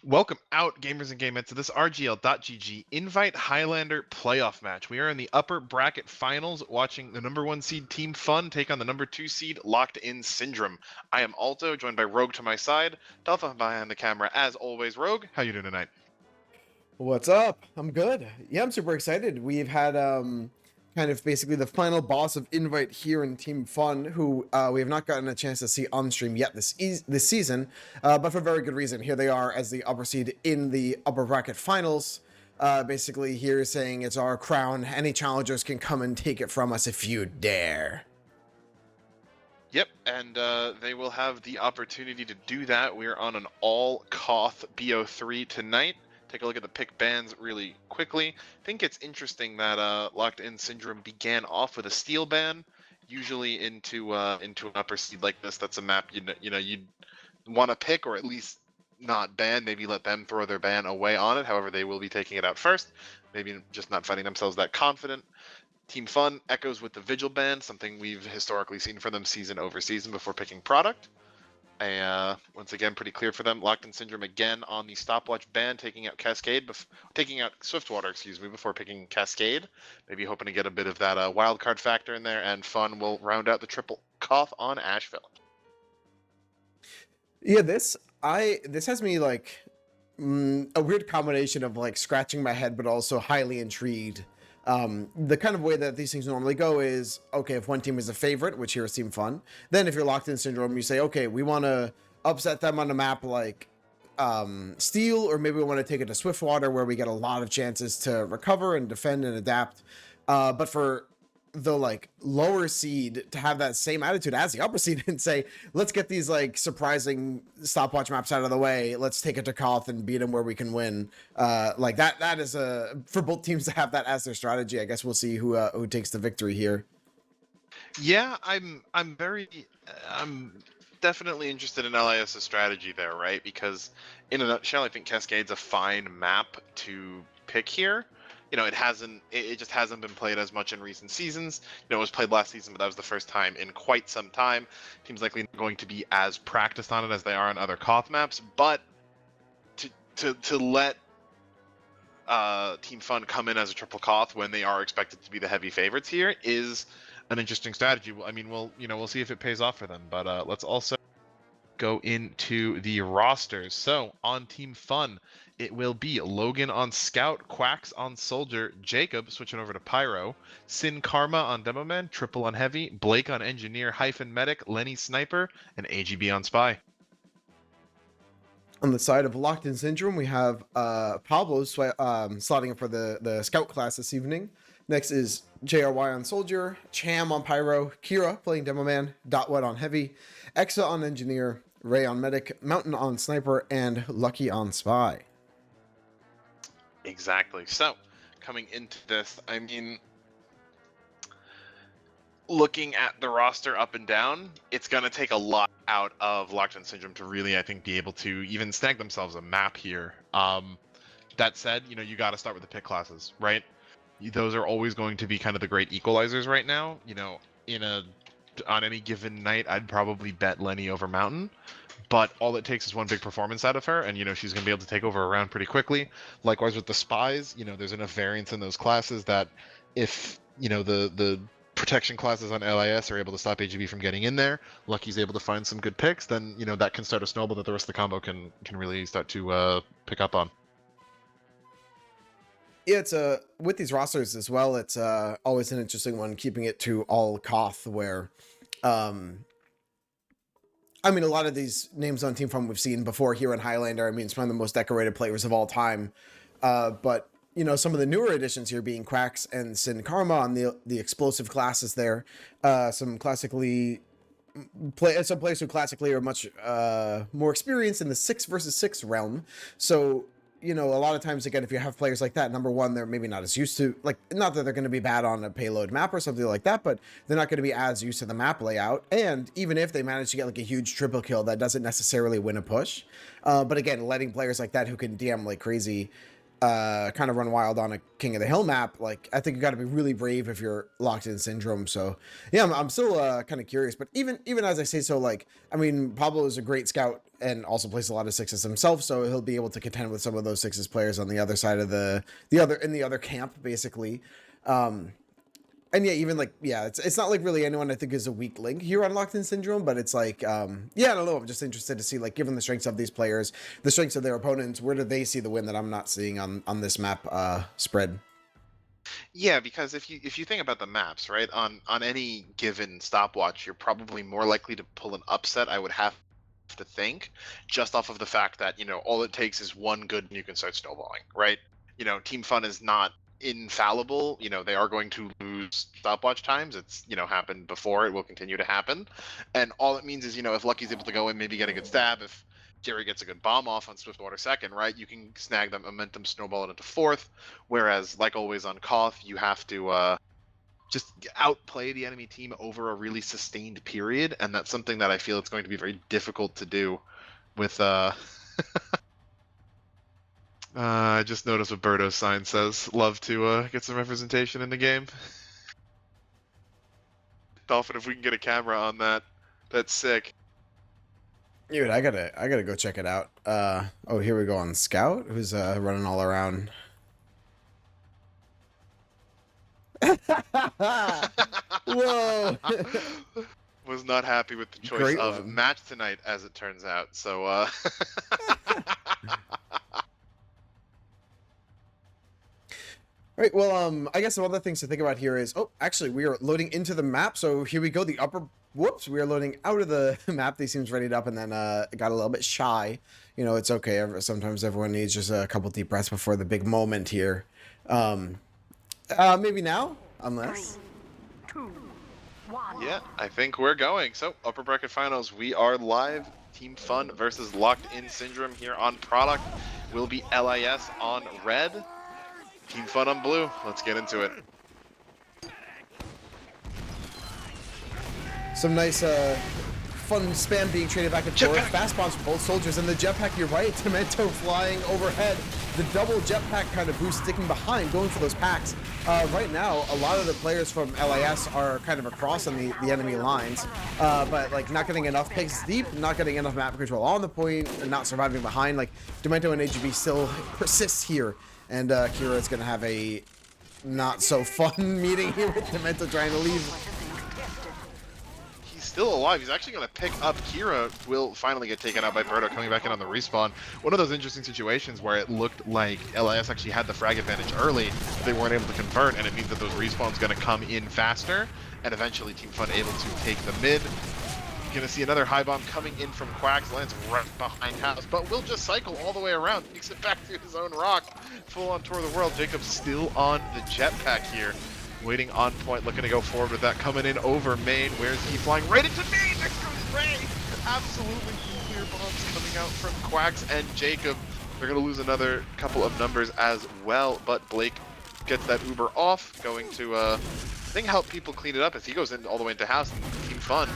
Welcome out, gamers and gamettes, to this RGL.GG Invite Highlander playoff match. We are in the upper bracket finals, watching the number 1 seed Team Fun take on the number 2 seed Locked In Syndrome. I am Alto, joined by Rogue to my side, Delpha behind the camera, as always. Rogue, how you doing tonight? What's up? I'm good. Yeah, I'm super excited. We've had kind of basically the final boss of Invite here in Team Fun, who we have not gotten a chance to see on stream yet this season, but for very good reason. Here they are as the upper seed in the upper bracket finals. Basically here saying it's our crown. Any challengers can come and take it from us if you dare. Yep, and they will have the opportunity to do that. We're on an all Koth BO3 tonight. Take a look at the pick bans really quickly. I think it's interesting that Locked In Syndrome began off with a steel ban. Usually into an upper seed like this, that's a map you'd want to pick, or at least not ban. Maybe let them throw their ban away on it. However, they will be taking it out first. Maybe just not finding themselves that confident. Team Fun echoes with the Vigil ban, something we've historically seen from them season over season before picking product. Once again, pretty clear for them. Locked In Syndrome again on the stopwatch ban, taking out Swiftwater, before picking Cascade. Maybe hoping to get a bit of that wild card factor in there, and Fun will round out the triple Koth on Asheville. Yeah, this has me like a weird combination of like scratching my head, but also highly intrigued. The kind of way that these things normally go is, okay, if one team is a favorite, which here is Team Fun, then if you're Locked In Syndrome, you say, okay, we want to upset them on a map like Steel, or maybe we want to take it to Swiftwater where we get a lot of chances to recover and defend and adapt. But for the like lower seed to have that same attitude as the upper seed and say, let's get these like surprising stopwatch maps out of the way, let's take it to Koth and beat them where we can win, like that is for both teams to have that as their strategy. I guess we'll see who takes the victory here. Yeah, I'm definitely interested in LIS's strategy there, right? Because in a nutshell, I think Cascade's a fine map to pick here. It just hasn't been played as much in recent seasons. It was played last season, but that was the first time in quite some time. Teams likely not going to be as practiced on it as they are on other Koth maps, but to let Team Fun come in as a triple Koth when they are expected to be the heavy favorites here is an interesting strategy. I mean, we'll see if it pays off for them, but let's also go into the rosters. So on Team Fun, it will be Logan on Scout, Quacks on Soldier, Jacob switching over to Pyro, Sin Karma on Demoman, Triple on Heavy, Blake on Engineer - Medic, Lenny Sniper, and AGB on Spy. On the side of Locked In Syndrome, we have Pablo slotting in for the Scout class this evening. Next is JRY on Soldier, Cham on Pyro, Kira playing Demoman, Dotwet on Heavy, Exa on Engineer, Ray on Medic, Mountain on Sniper, and Lucky on Spy. Exactly. So, coming into this, I mean, looking at the roster up and down, it's going to take a lot out of Locked In Syndrome to really, I think, be able to even snag themselves a map here. That said, you got to start with the pick classes, right? Those are always going to be kind of the great equalizers right now. On any given night, I'd probably bet Lenny over Mountain, but all it takes is one big performance out of her, and she's going to be able to take over a round pretty quickly. Likewise with the Spies, there's enough variance in those classes that if the protection classes on LIS are able to stop AGB from getting in there, Lucky's able to find some good picks, then that can start a snowball that the rest of the combo can really start to pick up on. Yeah, it's with these rosters as well, it's always an interesting one, keeping it to all Koth, where I mean, a lot of these names on Team Fun we've seen before here in Highlander. I mean, it's one of the most decorated players of all time. But some of the newer additions here being Quacks and Sin Karma on the explosive classes there. Some players who classically are much more experienced in the 6 versus 6 realm. So a lot of times, again, if you have players like that, number one, they're maybe not as used to, like, not that they're going to be bad on a payload map or something like that, but they're not going to be as used to the map layout. And even if they manage to get like a huge triple kill, that doesn't necessarily win a push. But again, letting players like that who can DM like crazy kind of run wild on a King of the Hill map, like I think you got to be really brave if you're locked in Syndrome. So yeah, I'm still kind of curious. But even as I say so, like I mean, Pablo is a great scout and also plays a lot of sixes himself, so he'll be able to contend with some of those sixes players on the other side of the other camp, basically. And yeah, even like, yeah, it's not like really anyone I think is a weak link here on Locked In Syndrome, but it's like, yeah, I don't know. I'm just interested to see, like, given the strengths of these players, the strengths of their opponents, where do they see the win that I'm not seeing on this map spread? Yeah, because if you think about the maps, right, on any given stopwatch, you're probably more likely to pull an upset, I would have to think, just off of the fact that, all it takes is one good and you can start snowballing, right? Team Fun is not infallible. They are going to lose stopwatch times. It's, happened before, it will continue to happen. And all it means is, if Lucky's able to go in, maybe get a good stab, if Jerry gets a good bomb off on Swiftwater second, right? You can snag that momentum, snowball it into fourth. Whereas, like always on Koth, you have to just outplay the enemy team over a really sustained period, and that's something that I feel it's going to be very difficult to do with. I just noticed what Birdo's sign says. Love to get some representation in the game. Dolphin, if we can get a camera on that, that's sick. Dude, I gotta go check it out. Oh, here we go on Scout, who's running all around. Whoa. Was not happy with the choice Great of one. match tonight, as it turns out. So, Right, well, I guess some other things to think about here is, oh, actually, we are loading into the map, so here we go, whoops, we are loading out of the map. These seems readied up and then got a little bit shy. It's okay, sometimes everyone needs just a couple deep breaths before the big moment here. Maybe now, unless... 3, 2, 1. yeah, I think we're going. So, upper bracket finals, we are live. Team Fun versus Locked In Syndrome here on Product. Will be LIS on red. Team Fun on blue. Let's get into it. Some nice, fun spam being traded back and forth. Fast bombs for both soldiers, and the jetpack, you're right, Demento flying overhead. The double jetpack kind of boost sticking behind, going for those packs. Right now, a lot of the players from LIS are kind of across on the enemy lines, but like not getting enough picks deep, not getting enough map control on the point, and not surviving behind. Like Demento and AGB still persists here, and Kira is going to have a not so fun meeting here with Demento trying to leave. Still alive. He's actually going to pick up Kira. Will finally get taken out by Birdo coming back in on the respawn. One of those interesting situations where it looked like LIS actually had the frag advantage early, but they weren't able to convert, and it means that those respawns going to come in faster, and eventually Team Fun able to take the mid. Going to see another high bomb coming in from Quacks, lands right behind House, but will just cycle all the way around, takes it back to his own rock. Full on tour of the world. Jacob's still on the jetpack here. Waiting on point, looking to go forward with that. Coming in over main. Where's he flying? Right into main! There goes Ray! Absolutely clear bombs coming out from Quacks and Jacob. They're going to lose another couple of numbers as well, but Blake gets that Uber off. Going to, I think, help people clean it up as he goes in all the way into House and Team Fun.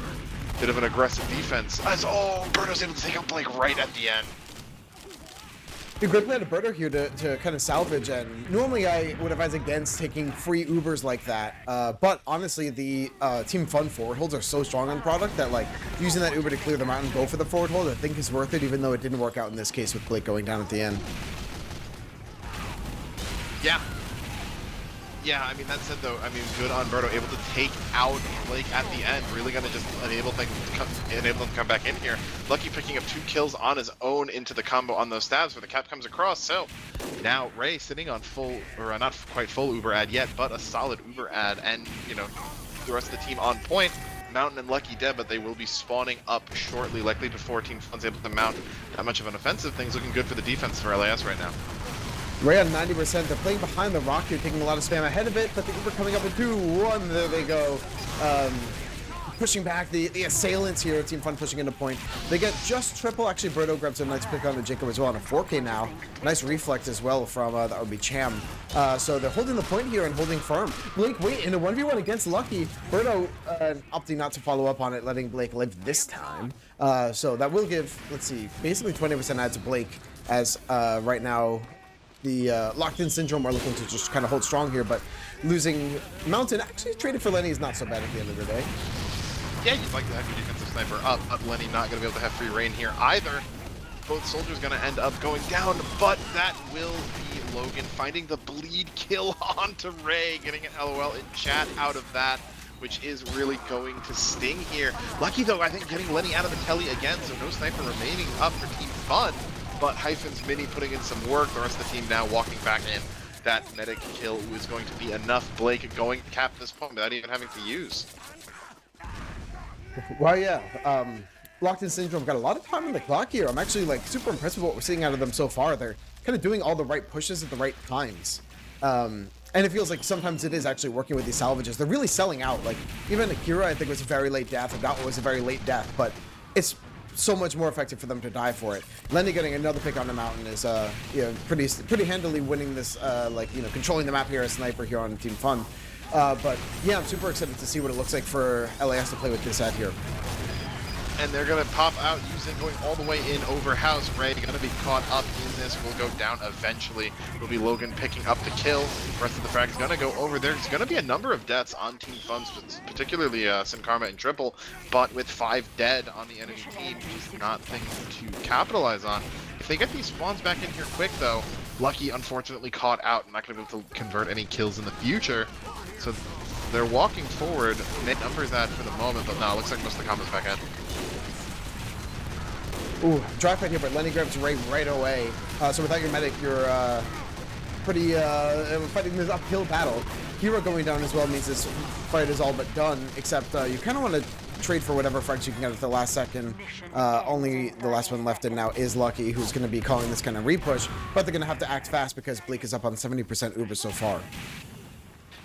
Bit of an aggressive defense. As, Birdo's able to take out Blake right at the end. A great play to Birdo here to kind of salvage, and normally I would advise against taking free Ubers like that, but honestly the Team Fun forward holds are so strong on Product that like using that Uber to clear them out and go for the forward hold I think is worth it, even though it didn't work out in this case with Blake going down at the end. Yeah, I mean, that said, though, I mean, good on Birdo, able to take out Blake at the end. Really going to just enable them to come back in here. Lucky picking up 2 kills on his own into the combo on those stabs where the cap comes across. So now Ray sitting on full, or not quite full Uber ad yet, but a solid Uber ad. And, the rest of the team on point. Mountain and Lucky dead, but they will be spawning up shortly, likely before Team Fun's able to mount that much of an offensive. Things looking good for the defense for LAS right now. Ray on 90%. They're playing behind the rock here, taking a lot of spam ahead of it, but the Uber coming up in 2-1. There they go. Pushing back the assailants here. Team Fun pushing into point. They get just triple. Actually, Birdo grabs a nice pick on the Jacob as well on a 4K now. Nice reflect as well from that would be Cham. So they're holding the point here and holding firm. Blake, wait, in a 1v1 against Lucky. Birdo opting not to follow up on it, letting Blake live this time. So that will give, let's see, basically 20% add to Blake as right now the Locked In Syndrome are looking to just kind of hold strong here, but losing Mountain, actually traded for Lenny is not so bad at the end of the day. Yeah, you'd like to have your defensive sniper up, but Lenny not going to be able to have free reign here either. Both soldiers going to end up going down, but that will be Logan finding the bleed kill onto Ray, getting an LOL in chat out of that, which is really going to sting here. Lucky though, I think getting Lenny out of the telly again, so no sniper remaining up for Team Fun, but Hyphen's Mini putting in some work, the rest of the team now walking back in. That medic kill was going to be enough. Blake going to cap this point without even having to use. Well, yeah. Locked In Syndrome got a lot of time on the clock here. I'm actually like super impressed with what we're seeing out of them so far. They're kind of doing all the right pushes at the right times. And it feels like sometimes it is actually working with these salvages. They're really selling out. Like even Akira, I think, was a very late death. And that was a very late death, but it's so much more effective for them to die for it. Lenny getting another pick on the mountain is pretty handily winning this, controlling the map here as sniper here on Team Fun. But yeah, I'm super excited to see what it looks like for LAS to play with this at here. And they're going to pop out going all the way in over House. Ray going to be caught up in this, will go down eventually. It'll be Logan picking up the kill. The rest of the frag is going to go over. There's going to be a number of deaths on Team Fun, particularly Sin Karma and Triple, but with 5 dead on the enemy team, just not things to capitalize on. If they get these spawns back in here quick though, Lucky unfortunately caught out and not going to be able to convert any kills in the future. So they're walking forward, mid numbers that for the moment, but no, it looks like most of the combos back in. Ooh, drive fight here, but Lenny grabs Ray right away. So without your medic, you're pretty fighting this uphill battle. Hero going down as well means this fight is all but done, except you kind of want to trade for whatever frags you can get at the last second. Only the last one left in now is Lucky, who's going to be calling this kind of repush, but they're going to have to act fast because Bleak is up on 70% Uber so far.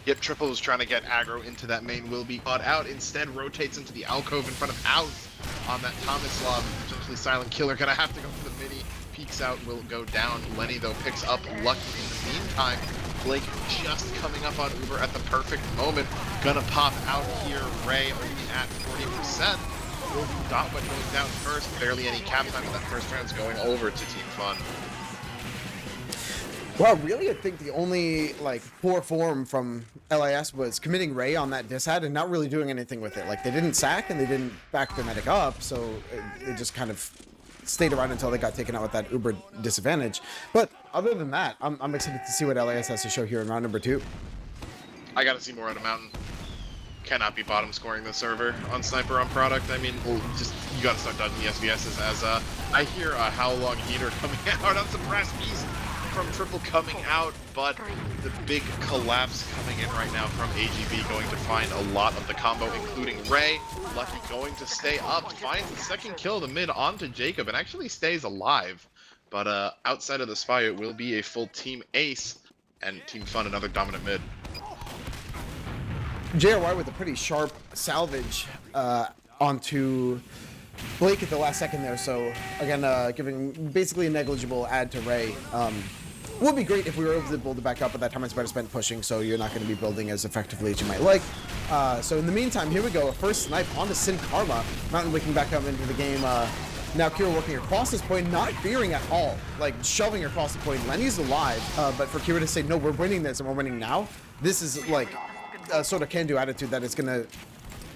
Yep, Triple is trying to get aggro into that main, will be caught out. Instead, rotates into the alcove in front of House on that Thomas Lob. Potentially Silent Killer, gonna have to go for the mini. Peeks out, will go down. Lenny, though, picks up Lucky in the meantime. Blake just coming up on Uber at the perfect moment. Gonna pop out here. Ray only at 40%. Will be Dotwet going down first. Barely any cap time in that first round's going over to Team Fun. Well, really, I think the only poor form from LIS was committing Ray on that disad and not really doing anything with it. Like they didn't sack and they didn't back their medic up, so it just kind of stayed around until they got taken out with that Uber disadvantage. But other than that, I'm excited to see what LIS has to show here in round number 2. I gotta see more out of Mountain. Cannot be bottom scoring the server on Sniper on product. I mean, you gotta start dodging the SVSs as I hear a How Long Heater coming out on some brass beast from Triple coming out, but the big collapse coming in right now from AGB, going to find a lot of the combo, including Ray. Lucky going to stay up, finds the second kill of the mid onto Jacob, and actually stays alive. But outside of the spy, it will be a full team ace, and Team Fun another dominant mid. JRY with a pretty sharp salvage onto Blake at the last second there, so again, giving basically a negligible add to Ray. Would be great if we were able to back up, but that time it's better spent pushing, so you're not going to be building as effectively as you might like. So in the meantime, here we go, a first snipe onto Sin Karma. Mountain waking back up into the game. Now Kira working across this point, not fearing at all, like shoving across the point. Lenny's alive, but for Kira to say, no, we're winning this and we're winning now, this is like a sort of can-do attitude that is going to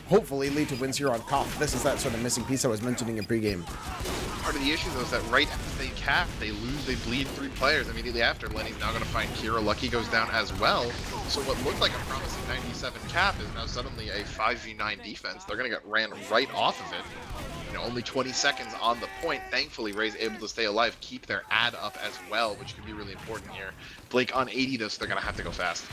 hopefully lead to wins here on Koth. This is that sort of missing piece I was mentioning in pregame. Part of the issue though is that right after they cap, they lose, they bleed 3 players immediately after. Lenny's now going to find Kira. Lucky goes down as well. So what looked like a promising 97 cap is now suddenly a 5v9 defense. They're going to get ran right off of it. You know, only 20 seconds on the point. Thankfully, Ray's able to stay alive, keep their ad up as well, which can be really important here. Blake on 80 though, so they're going to have to go fast.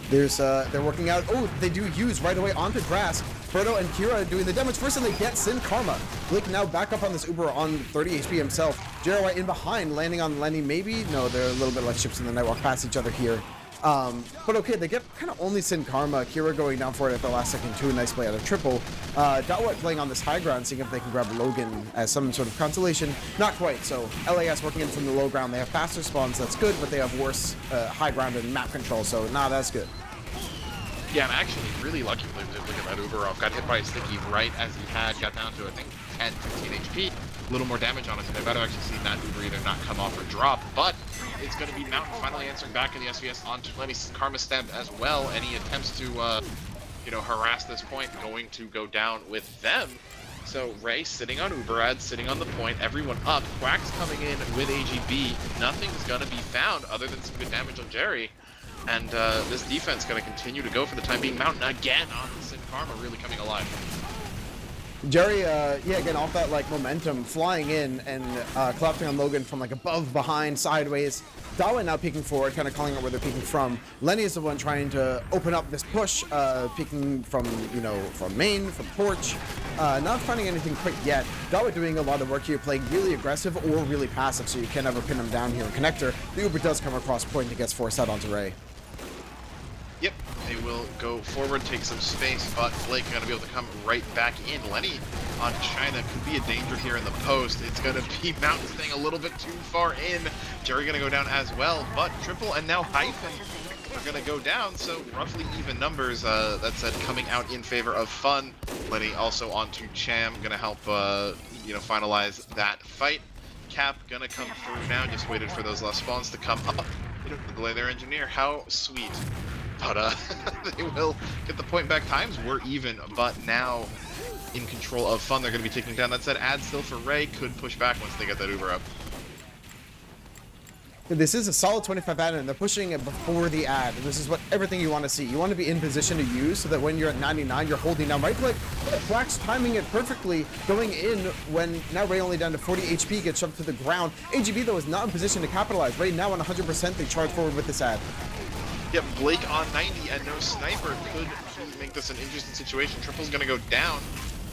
They're working out. Oh, they do use right away onto grass. Frodo and Kira doing the damage first, and they get Sin Karma. Blake now back up on this Uber on 30 HP himself. JRY in behind, landing on Lenny. Maybe no, they're a little bit like ships in the night walk past each other here. But okay, they get kind of only Sin Karma. Kira going down for it at the last second too. Nice play out of Triple. Dotwet playing on this high ground, seeing if they can grab Logan as some sort of consolation. Not quite. So LAS working in from the low ground. They have faster spawns, that's good, but they have worse high ground and map control. So that's good. Yeah, I'm actually really lucky with him to get that Uber off. Got hit by a sticky right as he got down to, I think, 10, 15 HP. little more damage on it. So they better actually see that Uber either not come off or drop. But it's going to be Mountain finally answering back in the SVS onto Lenny. Karma stabbed as well. Any attempts to, harass this point going to go down with them. So Ray sitting on Uberad, sitting on the point, everyone up. Quack's coming in with AGB. Nothing's going to be found other than some good damage on Jerry. And this defense going to continue to go for the time being. Mountain again on Sin Karma really coming alive. Jerry, again, off that, like, momentum, flying in and collapsing on Logan from, like, above, behind, sideways. Dawa now peeking forward, kind of calling out where they're peeking from. Lenny is the one trying to open up this push, peeking from, from main, from porch. Not finding anything quick yet. Dawa doing a lot of work here, playing really aggressive or really passive, so you can never pin him down here in connector. The Uber does come across point and gets forced out onto Ray. Yep, they will go forward, take some space, but Blake going to be able to come right back in. Lenny on China could be a danger here in the post. It's going to be Mountain staying a little bit too far in. Jerry going to go down as well, but Triple and now Hyphen are going to go down, so roughly even numbers, that said, coming out in favor of Fun. Lenny also onto Cham, going to help, finalize that fight. Cap going to come through now, just waited for those last spawns to come up. The delay their engineer, how sweet. But they will get the point back. Times were even, but now in control of Fun, they're going to be taking down. That said, ad still for Ray, could push back once they get that Uber up. This is a solid 25 ad, and they're pushing it before the ad. This is what everything you want to see. You want to be in position to use so that when you're at 99, you're holding down right click. Quack's timing it perfectly, going in when now Ray only down to 40 HP, gets shoved to the ground. AGB, though, is not in position to capitalize. Ray now on 100%, they charge forward with this ad. Yep, Blake on 90 and no sniper could make this an interesting situation. Triple's going to go down,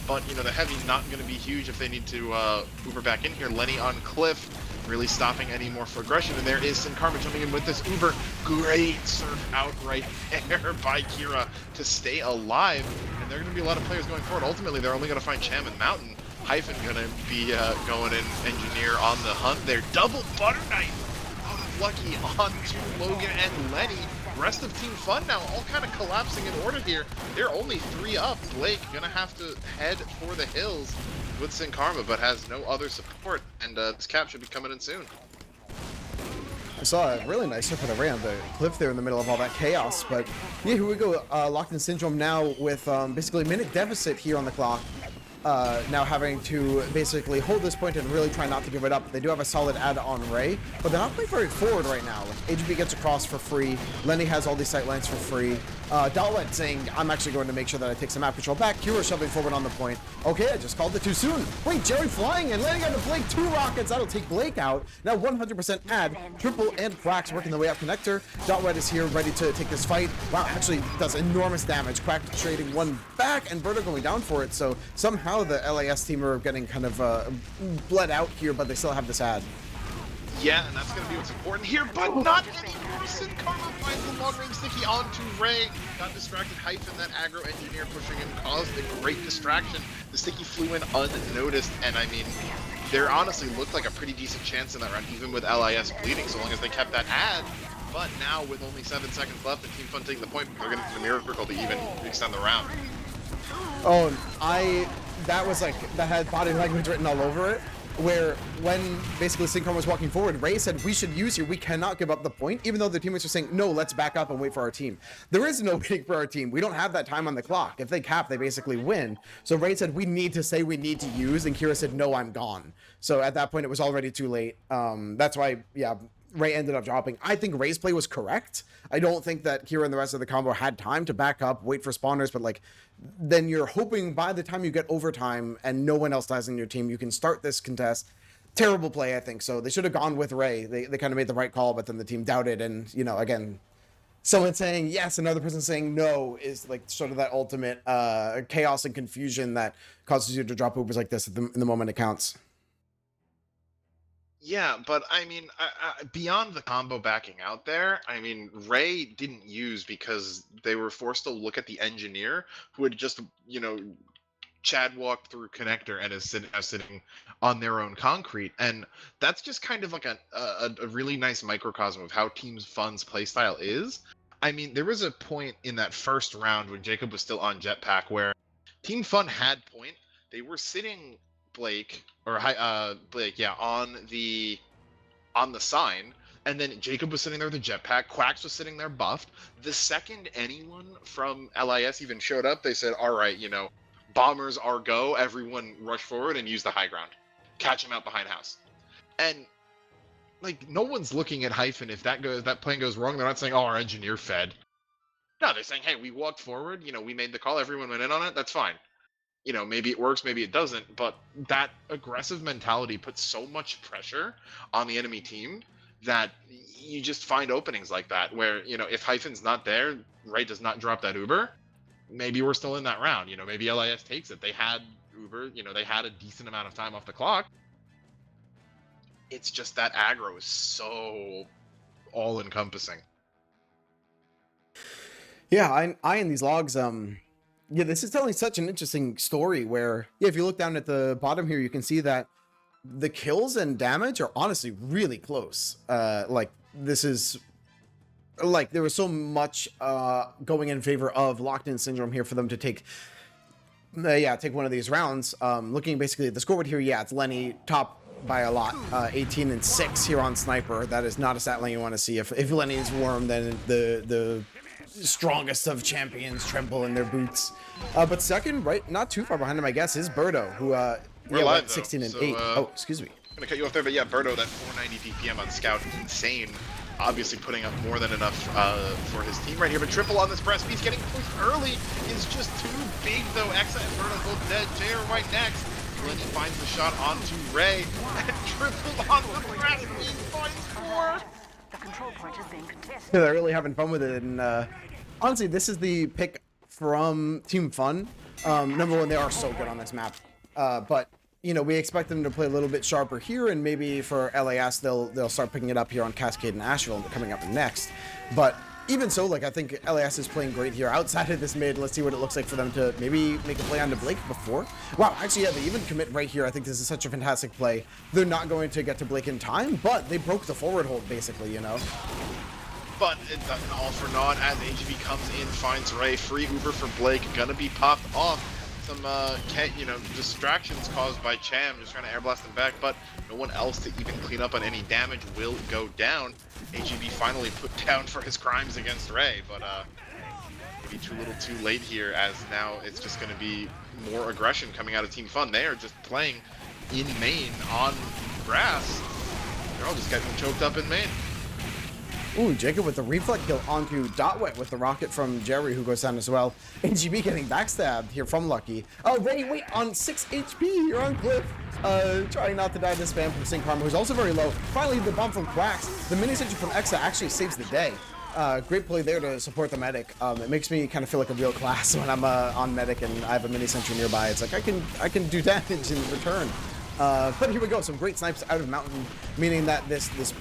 but, the heavy's not going to be huge if they need to Uber back in here. Lenny on Cliff, really stopping any more for aggression, and there is Sin Karma jumping in with this Uber. Great surf out right there by Kira to stay alive, and there are going to be a lot of players going forward. Ultimately, they're only going to find Cham and Mountain. Hyphen going to be going in engineer on the hunt there. Double butter knife out of Lucky onto Logan and Lenny. Rest of Team Fun now all kind of collapsing in order here. They're only 3 up. Blake gonna have to head for the hills with Sin Karma, but has no other support, and this cap should be coming in soon. I saw a really nice surf of the Ray on the cliff there in the middle of all that chaos, but yeah, here we go. Locked in Syndrome now with basically a minute deficit here on the clock. Now having to basically hold this point and really try not to give it up. They do have a solid ad on Ray, but they're not playing very forward right now. AGB gets across for free. Lenny has all these sight lines for free. Dalet saying, I'm actually going to make sure that I take some map control back. Kira shoving forward on the point. Okay, I just called it too soon. Wait, Jerry flying and letting out to Blake 2 rockets. That'll take Blake out. Now 100% ad. Triple and Quacks working their way up connector. Dotwet is here ready to take this fight. Wow, actually does enormous damage. Quack trading one back and Berto going down for it. So somehow the LAS team are getting kind of bled out here, but they still have this ad. Yeah, and that's going to be what's important here, but not anymore. Sin Karma finds the long-range sticky onto Ray. Got distracted. Hyphen, that aggro engineer pushing in, caused a great distraction. The sticky flew in unnoticed, and I mean, there honestly looked like a pretty decent chance in that round, even with LIS bleeding, so long as they kept that ad. But now, with only 7 seconds left and Team Fun taking the point, they're going to do the miracle to even extend the round. Oh, that had body language written all over it, where when basically Sin Karma was walking forward, Ray said, we should use here, we cannot give up the point, even though the teammates are saying, no, let's back up and wait for our team. There is no waiting for our team. We don't have that time on the clock. If they cap, they basically win. So Ray said, we need to say we need to use, and Kira said, no, I'm gone. So at that point, it was already too late. That's why, yeah, Ray ended up dropping. I think Ray's play was correct. I don't think that Kira and the rest of the combo had time to back up, wait for spawners, but like, then you're hoping by the time you get overtime and no one else dies in your team, you can start this contest. Terrible play, I think. So they should have gone with Ray. They kind of made the right call, but then the team doubted. And, again, someone saying yes, another person saying no is like sort of that ultimate chaos and confusion that causes you to drop Ubers like this in the moment it counts. Yeah, but I mean, beyond the combo backing out there, I mean, Ray didn't use because they were forced to look at the engineer who had just, Chad walked through connector and is sitting on their own concrete. And that's just kind of like a really nice microcosm of how Team Fun's playstyle is. I mean, there was a point in that first round when Jacob was still on Jetpack where Team Fun had point. They were sitting Blake, or Blake, yeah, on the sign, and then Jacob was sitting there with a jetpack. Quacks was sitting there buffed. The second anyone from LIS even showed up, they said, "All right, bombers are go. Everyone rush forward and use the high ground. Catch him out behind house." And like, no one's looking at Hyphen if that plane goes wrong. They're not saying, "Oh, our engineer fed." No, they're saying, "Hey, we walked forward. We made the call. Everyone went in on it. That's fine. Maybe it works, maybe it doesn't." But that aggressive mentality puts so much pressure on the enemy team that you just find openings like that where, if Hyphen's not there, Ray does not drop that Uber, maybe we're still in that round. Maybe LIS takes it. They had Uber, they had a decent amount of time off the clock. It's just that aggro is so all-encompassing. Yeah, I in these logs, yeah, this is telling such an interesting story where, yeah, if you look down at the bottom here, you can see that the kills and damage are honestly really close. Like, this is, like, there was so much going in favor of Locked In Syndrome here for them to take one of these rounds. Looking basically at the scoreboard here, yeah, it's Lenny top by a lot, 18 and 6 here on Sniper. That is not a stat line you want to see. If Lenny is warm, then the strongest of champions tremble in their boots. But second, right, not too far behind him, I guess, is Birdo, who We're live, 16 and so, 8. Oh, excuse me. I'm gonna cut you off there, but yeah, Birdo, that 490 DPM on Scout, insane. Obviously putting up more than enough for his team right here, but triple on this breast piece, getting pushed early is just too big though. Exa and Birdo both dead. JR right next. Lenny finds the shot onto Ray, and triple on the breast piece finds 4. The control point is being contested. Yeah, they're really having fun with it, and honestly, this is the pick from Team Fun. Number one, they are so good on this map, but we expect them to play a little bit sharper here, and maybe for LAS they'll start picking it up here on Cascade and Asheville coming up next. But even so, like, I think LAS is playing great here outside of this mid. Let's see what it looks like for them to maybe make a play onto Blake before. Wow, actually, yeah, they even commit right here. I think this is such a fantastic play. They're not going to get to Blake in time, but they broke the forward hold, basically, But it's all for naught as AGB comes in, finds Ray, free Uber for Blake, gonna be popped off. Some distractions caused by Cham, just trying to air blast him back, but no one else to even clean up on any damage will go down. AGB finally put down for his crimes against Ray, but maybe too little too late here, as now it's just going to be more aggression coming out of Team Fun. They are just playing in main on grass. They're all just getting choked up in main. Ooh, Jacob with the reflect kill onto Dotwet with the rocket from Jerry, who goes down as well. NGB getting backstabbed here from Lucky. Oh, wait, on 6 HP here on Cliff. Trying not to die to spam from St. Karma, who's also very low. Finally, the bomb from Quacks. The mini sentry from Exa actually saves the day. Great play there to support the medic. It makes me kind of feel like a real class when I'm on medic and I have a mini sentry nearby. It's like I can do damage in return. But here we go. Some great snipes out of Mountain, meaning that this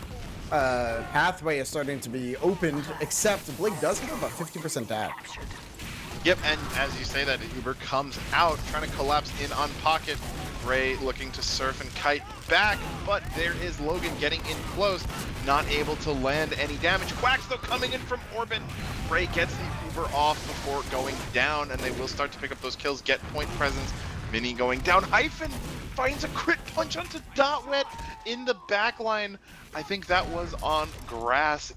pathway is starting to be opened, except Blake does have about 50% dash. Yep, and as you say that, Uber comes out, trying to collapse in on Pocket. Ray looking to surf and kite back, but there is Logan getting in close, not able to land any damage. Quacks, though, coming in from Orbit. Ray gets the Uber off before going down, and they will start to pick up those kills, get point presence. Mini going down. Hyphen finds a crit punch onto Dotwet in the back line. I think that was on grass.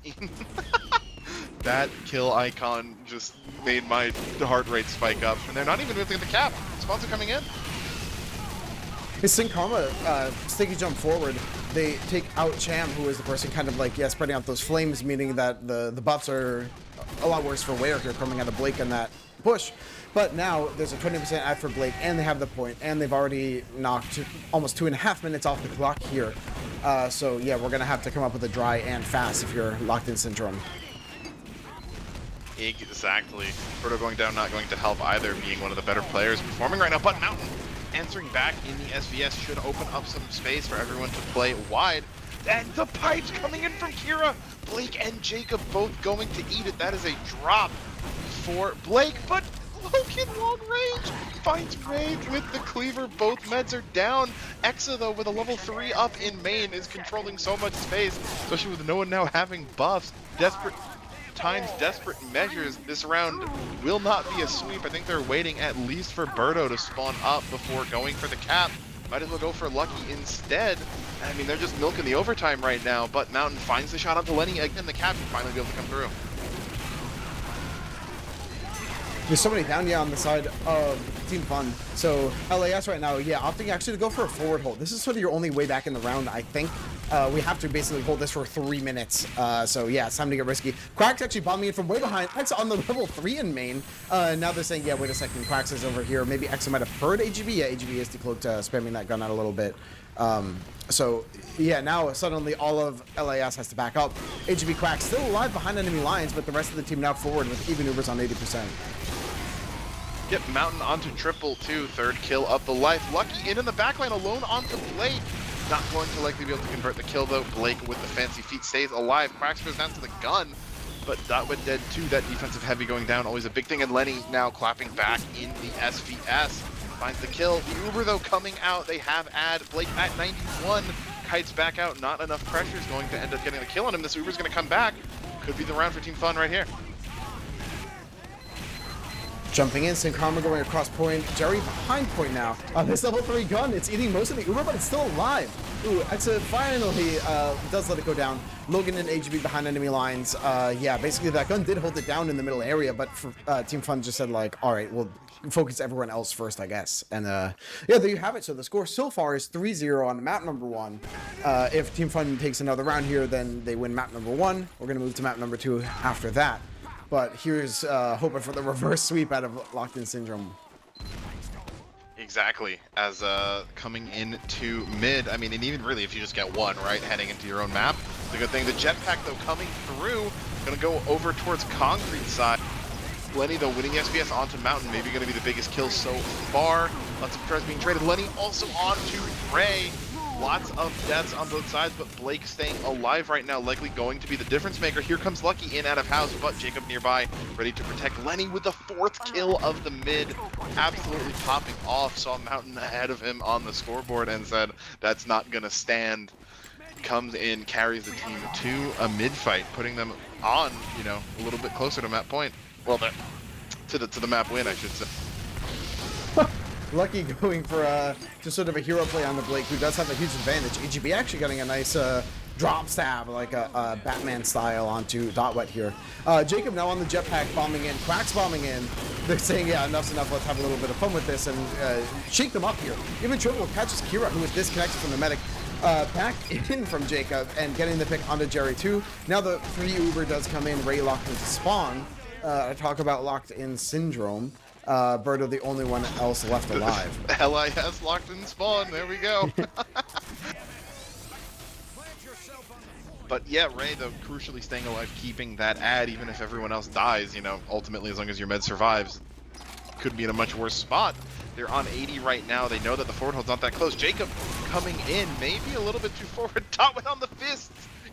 That kill icon just made my heart rate spike up. And they're not even looking at the cap. Spawns are coming in. His St. Karma sticky jump forward. They take out Cham, who is the person kind of like, spreading out those flames, meaning that the buffs are a lot worse for Ware here coming out of Blake in that push. But now there's a 20% ad for Blake, and they have the point, and they've already knocked almost 2.5 minutes off the clock here. So yeah, we're gonna have to come up with a dry and fast if you're Locked In Syndrome. Exactly. Birdo going down, not going to help either, being one of the better players performing right now. But Mountain answering back in the SVS should open up some space for everyone to play wide. And the pipes coming in from Kira. Blake and Jacob both going to eat it. That is a drop for Blake, but Logan long range finds Ray with the cleaver. Both meds are down. Exa, though, with a level 3 up in main, is controlling so much space, especially with no one now having buffs. Desperate measures. This round will not be a sweep. I think they're waiting at least for Birdo to spawn up before going for the cap. Might as well go for Lucky instead. I mean, they're just milking the overtime right now, but Mountain finds the shot onto Lenny. Again, the cap can finally be able to come through. There's so many down, yeah, on the side of Team Fun. So LAS right now, yeah, opting actually to go for a forward hold. This is sort of your only way back in the round, I think. We have to basically hold this for 3 minutes. So yeah, it's time to get risky. Quack's actually bombing in from way behind. That's on the level 3 in main. Now they're saying, yeah, wait a second, Quack's is over here. Maybe Exa might have heard AGB. Yeah, AGB is decloaked, spamming that gun out a little bit. So yeah, now suddenly all of LAS has to back up. AGB Quack still alive behind enemy lines, but the rest of the team now forward with even Ubers on 80%. Yep, Mountain onto triple two, third kill of the life. Lucky in the backline alone onto Blake. Not going to likely be able to convert the kill though. Blake with the fancy feet stays alive. Quacks goes down to the gun, but that went dead too. That defensive heavy going down, always a big thing. And Lenny now clapping back in the SVS. Finds the kill. The Uber though coming out. They have ad. Blake at 91. Kites back out. Not enough pressure is going to end up getting the kill on him. This Uber's going to come back. Could be the round for Team Fun right here. Jumping in, Karma going across point. Jerry behind point now. This level 3 gun, it's eating most of the Uber, but it's still alive. Ooh, Exa finally does let it go down. Logan and AGB behind enemy lines. Yeah, basically that gun did hold it down in the middle area, but for, Team Fun just said like, all right, we'll focus everyone else first, I guess. And yeah, there you have it. So the score so far is 3-0 on map number 1. If Team Fun takes another round here, then they win map number 1. We're going to move to map number 2 after that. But here's hoping for the reverse sweep out of Locked In Syndrome. Exactly. As coming into mid, I mean, and even really if you just get one, right, heading into your own map, it's a good thing. The jetpack, though, coming through, going to go over towards Concrete side. Lenny, though, winning the SBS onto Mountain, maybe going to be the biggest kill so far. Lots of cars being traded. Lenny also onto Ray. Lots of deaths on both sides, but Blake staying alive right now, likely going to be the difference maker. Here comes Lucky in out of house, but Jacob nearby, ready to protect Lenny with the 4th kill of the mid. Absolutely popping off. Saw Mountain ahead of him on the scoreboard and said, that's not going to stand. Comes in, carries the team to a mid fight, putting them on, you know, a little bit closer to map point. Well, to the map win, I should say. Lucky going for just sort of a hero play on the Blake, who does have a huge advantage. EGB actually getting a nice drop stab, like a Batman style onto Dotwet here. Jacob now on the jetpack bombing in, Quack's bombing in. They're saying, yeah, enough's enough, let's have a little bit of fun with this and shake them up here. Even Triple catches Kira, who is disconnected from the medic. Back in from Jacob and getting the pick onto Jerry too. Now the free Uber does come in, Ray locked into spawn. I talk about Locked In Syndrome. Birdo the only one else left alive. LIS Locked In spawn, there we go. But yeah, Ray, though, crucially staying alive, keeping that ad, even if everyone else dies, you know, ultimately as long as your med survives, could be in a much worse spot. They're on 80 right now. They know that the forward hold's not that close. Jacob coming in, maybe a little bit too forward. Dotwet on the fists.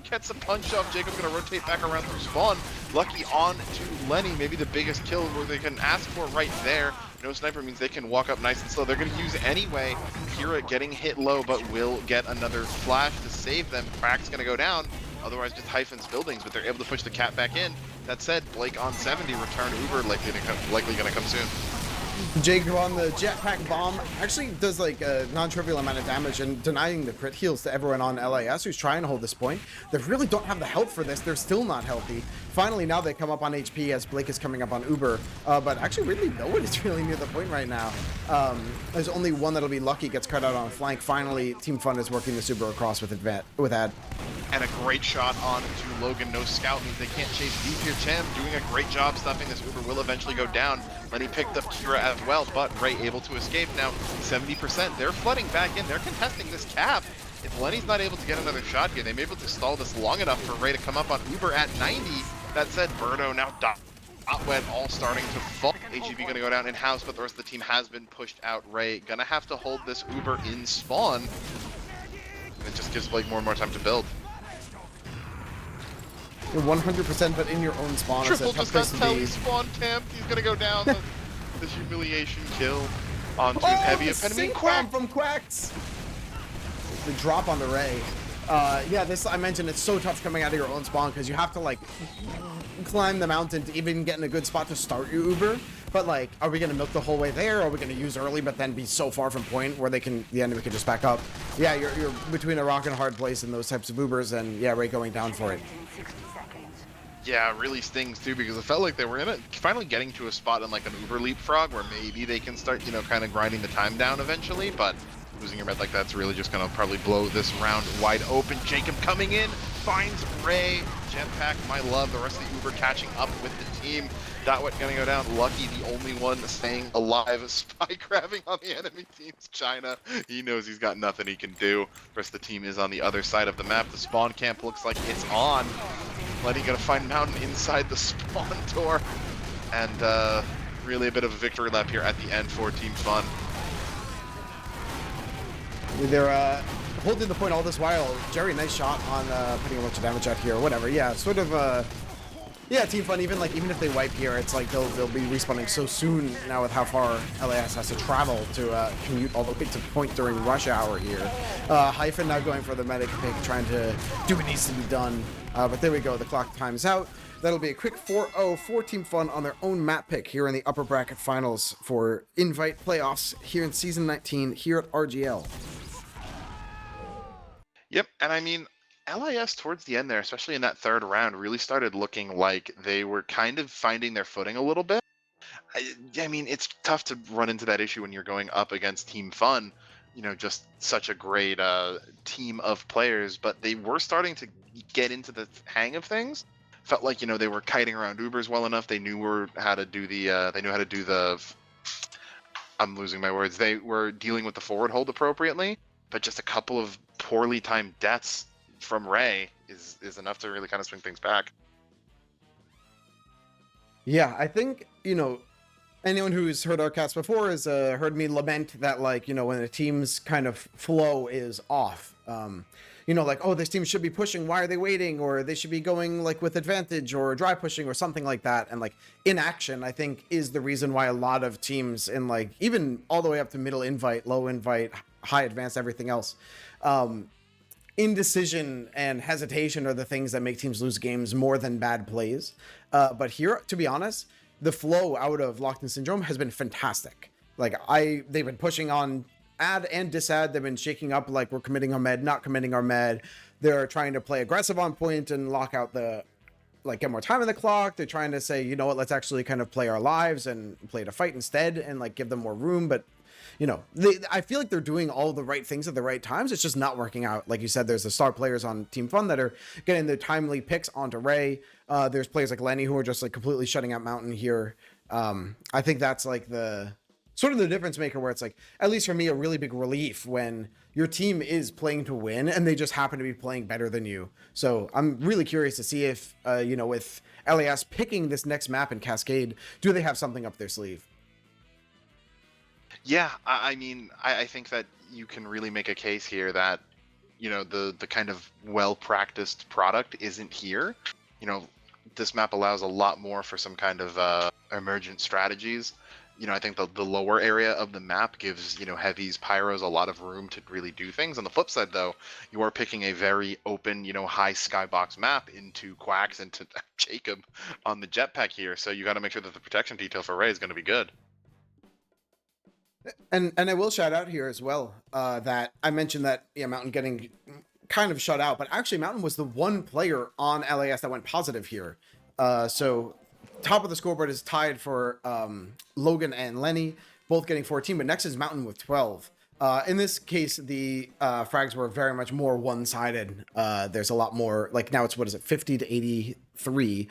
Gets a punch off. Jacob's going to rotate back around through spawn. Lucky on to Lenny. Maybe the biggest kill where they can ask for right there. No sniper means they can walk up nice and slow. They're going to use anyway. Kira getting hit low, but will get another flash to save them. Crack's going to go down. Otherwise, just Hyphen's buildings, but they're able to push the cat back in. That said, Blake on 70. Return Uber likely going to come soon. Jacob on the jetpack bomb actually does like a non-trivial amount of damage and denying the crit heals to everyone on LAS who's trying to hold this point. They really don't have the health for this. They're still not healthy. Finally, now they come up on HP as Blake is coming up on Uber, but actually really no one is really near the point right now. There's only one that'll be Lucky, gets cut out on flank. Finally, Team Fun is working this Uber across with ad. And a great shot on to Logan. No scout means they can't chase deep here. Chem doing a great job stuffing this Uber. Will eventually go down. Lenny picked up Kira as well, but Ray able to escape now. 70%. They're flooding back in. They're contesting this cap. If Lenny's not able to get another shot here, they may be able to stall this long enough for Ray to come up on Uber at 90. That said, Birdo now Dotwet all starting to fall. AGB going to go down in-house, but the rest of the team has been pushed out. Ray going to have to hold this Uber in spawn. It just gives Blake more and more time to build. You're 100%, but in your own spawn. Triple just got spawn camped. He's gonna go down. The humiliation kill onto Heavy Epitome. Quack from Quacks. The drop on the Ray. Yeah, this I mentioned it's so tough coming out of your own spawn because you have to like climb the mountain to even get in a good spot to start your Uber. But like, are we gonna milk the whole way there? Or are we gonna use early, but then be so far from point where the enemy can just back up? Yeah, you're between a rock and a hard place in those types of Ubers, and yeah, Ray going down for it. In 60 seconds. Yeah, it really stings too because it felt like they were finally getting to a spot in like an Uber leapfrog where maybe they can start, kind of grinding the time down eventually, but losing your red like that's really just gonna probably blow this round wide open. Jacob coming in, finds Ray, jetpack, my love, the rest of the Uber catching up with the team. Dotwet gonna go down. Lucky, the only one staying alive. Spy grabbing on the enemy team's China. He knows he's got nothing he can do. The rest of the team is on the other side of the map. The spawn camp looks like it's on. Letty gonna find Mountain inside the spawn door. And really a bit of a victory lap here at the end for Team Fun. They're holding the point all this while. Jerry, nice shot on putting a bunch of damage out here. Whatever. Yeah, sort of. Yeah, Team Fun. Even if they wipe here, it's like they'll be respawning so soon now with how far LAS has to travel to commute all the way to point during rush hour here. Hyphen now going for the medic pick, trying to do what needs to be done. But there we go. The clock time's out. That'll be a quick 4-0 for Team Fun on their own map pick here in the upper bracket finals for Invite playoffs here in Season 19 here at RGL. Yep, and I mean, LIS towards the end there, especially in that third round, really started looking like they were kind of finding their footing a little bit. I mean, it's tough to run into that issue when you're going up against Team Fun, just such a great team of players, but they were starting to get into the hang of things. Felt like, they were kiting around Ubers well enough. They knew how to do the, I'm losing my words. They were dealing with the forward hold appropriately, but just a couple of poorly timed deaths from Ray is enough to really kind of swing things back. Yeah, I think, anyone who's heard our cast before has heard me lament that, like, when a team's kind of flow is off, like, oh, this team should be pushing, why are they waiting? Or they should be going, like, with advantage or dry pushing or something like that. And, like, inaction, I think, is the reason why a lot of teams in, like, even all the way up to middle invite, low invite, high advanced, everything else, indecision and hesitation are the things that make teams lose games more than bad plays. But here, to be honest, the flow out of Locked In Syndrome has been fantastic. Like, they've been pushing on add and disad. They've been shaking up, like, we're committing our med, not committing our med. They're trying to play aggressive on point and lock out get more time on the clock. They're trying to say, you know what, let's actually kind of play our lives and play to fight instead and, like, give them more room. But I feel like they're doing all the right things at the right times. It's just not working out. Like you said, there's the star players on Team Fun that are getting their timely picks onto Ray. There's players like Lenny who are just, like, completely shutting out Mountain here. I think that's, like, the sort of the difference maker where it's, like, at least for me, a really big relief when your team is playing to win and they just happen to be playing better than you. So I'm really curious to see if, with LAS picking this next map in Cascade, do they have something up their sleeve? Yeah, I mean, I think that you can really make a case here that, the kind of well-practiced product isn't here. This map allows a lot more for some kind of emergent strategies. I think the lower area of the map gives, heavies, pyros a lot of room to really do things. On the flip side, though, you are picking a very open, high skybox map into Quacks and to Jacob on the jetpack here. So you got to make sure that the protection detail for Ray is going to be good. And I will shout out here as well that I mentioned that Mountain getting kind of shut out, but actually Mountain was the one player on LAS that went positive here. So top of the scoreboard is tied for Logan and Lenny, both getting 14, but next is Mountain with 12. In this case, the frags were very much more one-sided. There's a lot more, like now it's, 50 to 83.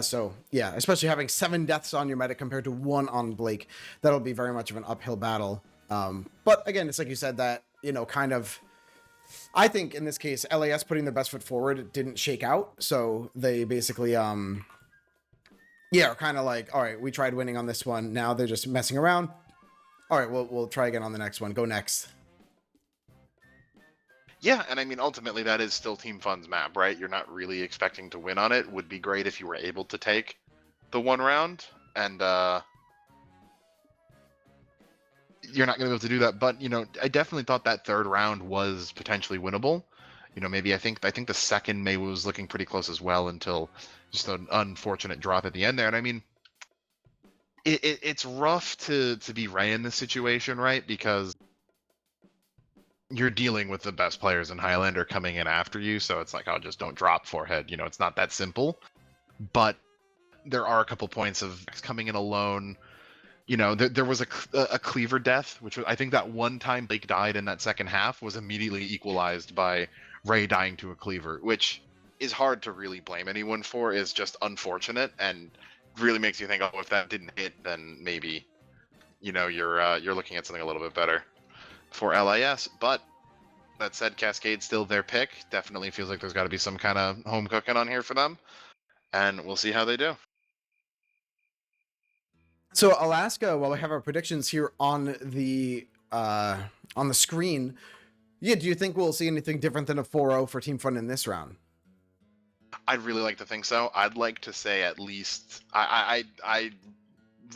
So yeah, especially having 7 deaths on your medic compared to 1 on Blake, that'll be very much of an uphill battle. But again, it's like you said that, kind of, I think in this case, LAS putting their best foot forward didn't shake out. So they basically, are kind of like, all right, we tried winning on this one. Now they're just messing around. All right, we'll try again on the next one. Go next. Yeah, and I mean, ultimately, that is still Team Fun's map, right? You're not really expecting to win on it. Would be great if you were able to take the one round, and you're not going to be able to do that. But, I definitely thought that third round was potentially winnable. maybe I think the second May was looking pretty close as well until just an unfortunate drop at the end there. And I mean, it's rough to be Ray in this situation, right? Because you're dealing with the best players in Highlander coming in after you, so it's like, oh, just don't drop forehead. It's not that simple. But there are a couple points of coming in alone. There was a cleaver death, which was, I think that one time Blake died in that second half was immediately equalized by Ray dying to a cleaver, which is hard to really blame anyone for, is just unfortunate and really makes you think, oh, if that didn't hit, then maybe, you're looking at something a little bit better for LAS. But that said, Cascade's still their pick. Definitely feels like there's got to be some kind of home cooking on here for them, and we'll see how they do. So Alaska, while we have our predictions here on the screen, yeah, do you think we'll see anything different than a 4-0 for Team Fun in this round? I'd really like to think so. I'd like to say at least I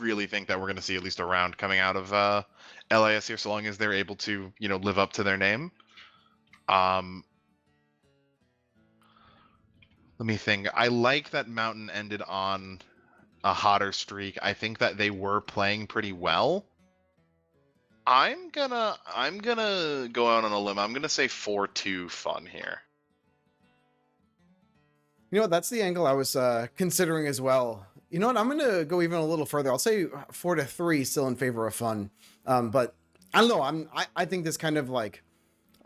really think that we're going to see at least a round coming out of LAS here, so long as they're able to live up to their name. Let me think. I like that Mountain ended on a hotter streak. I think that they were playing pretty well. I'm gonna go out on a limb. I'm gonna say 4-2 Fun here. That's the angle I was considering as well. You know what? I'm gonna go even a little further. I'll say 4-3, still in favor of Fun. But I don't know. I think this kind of like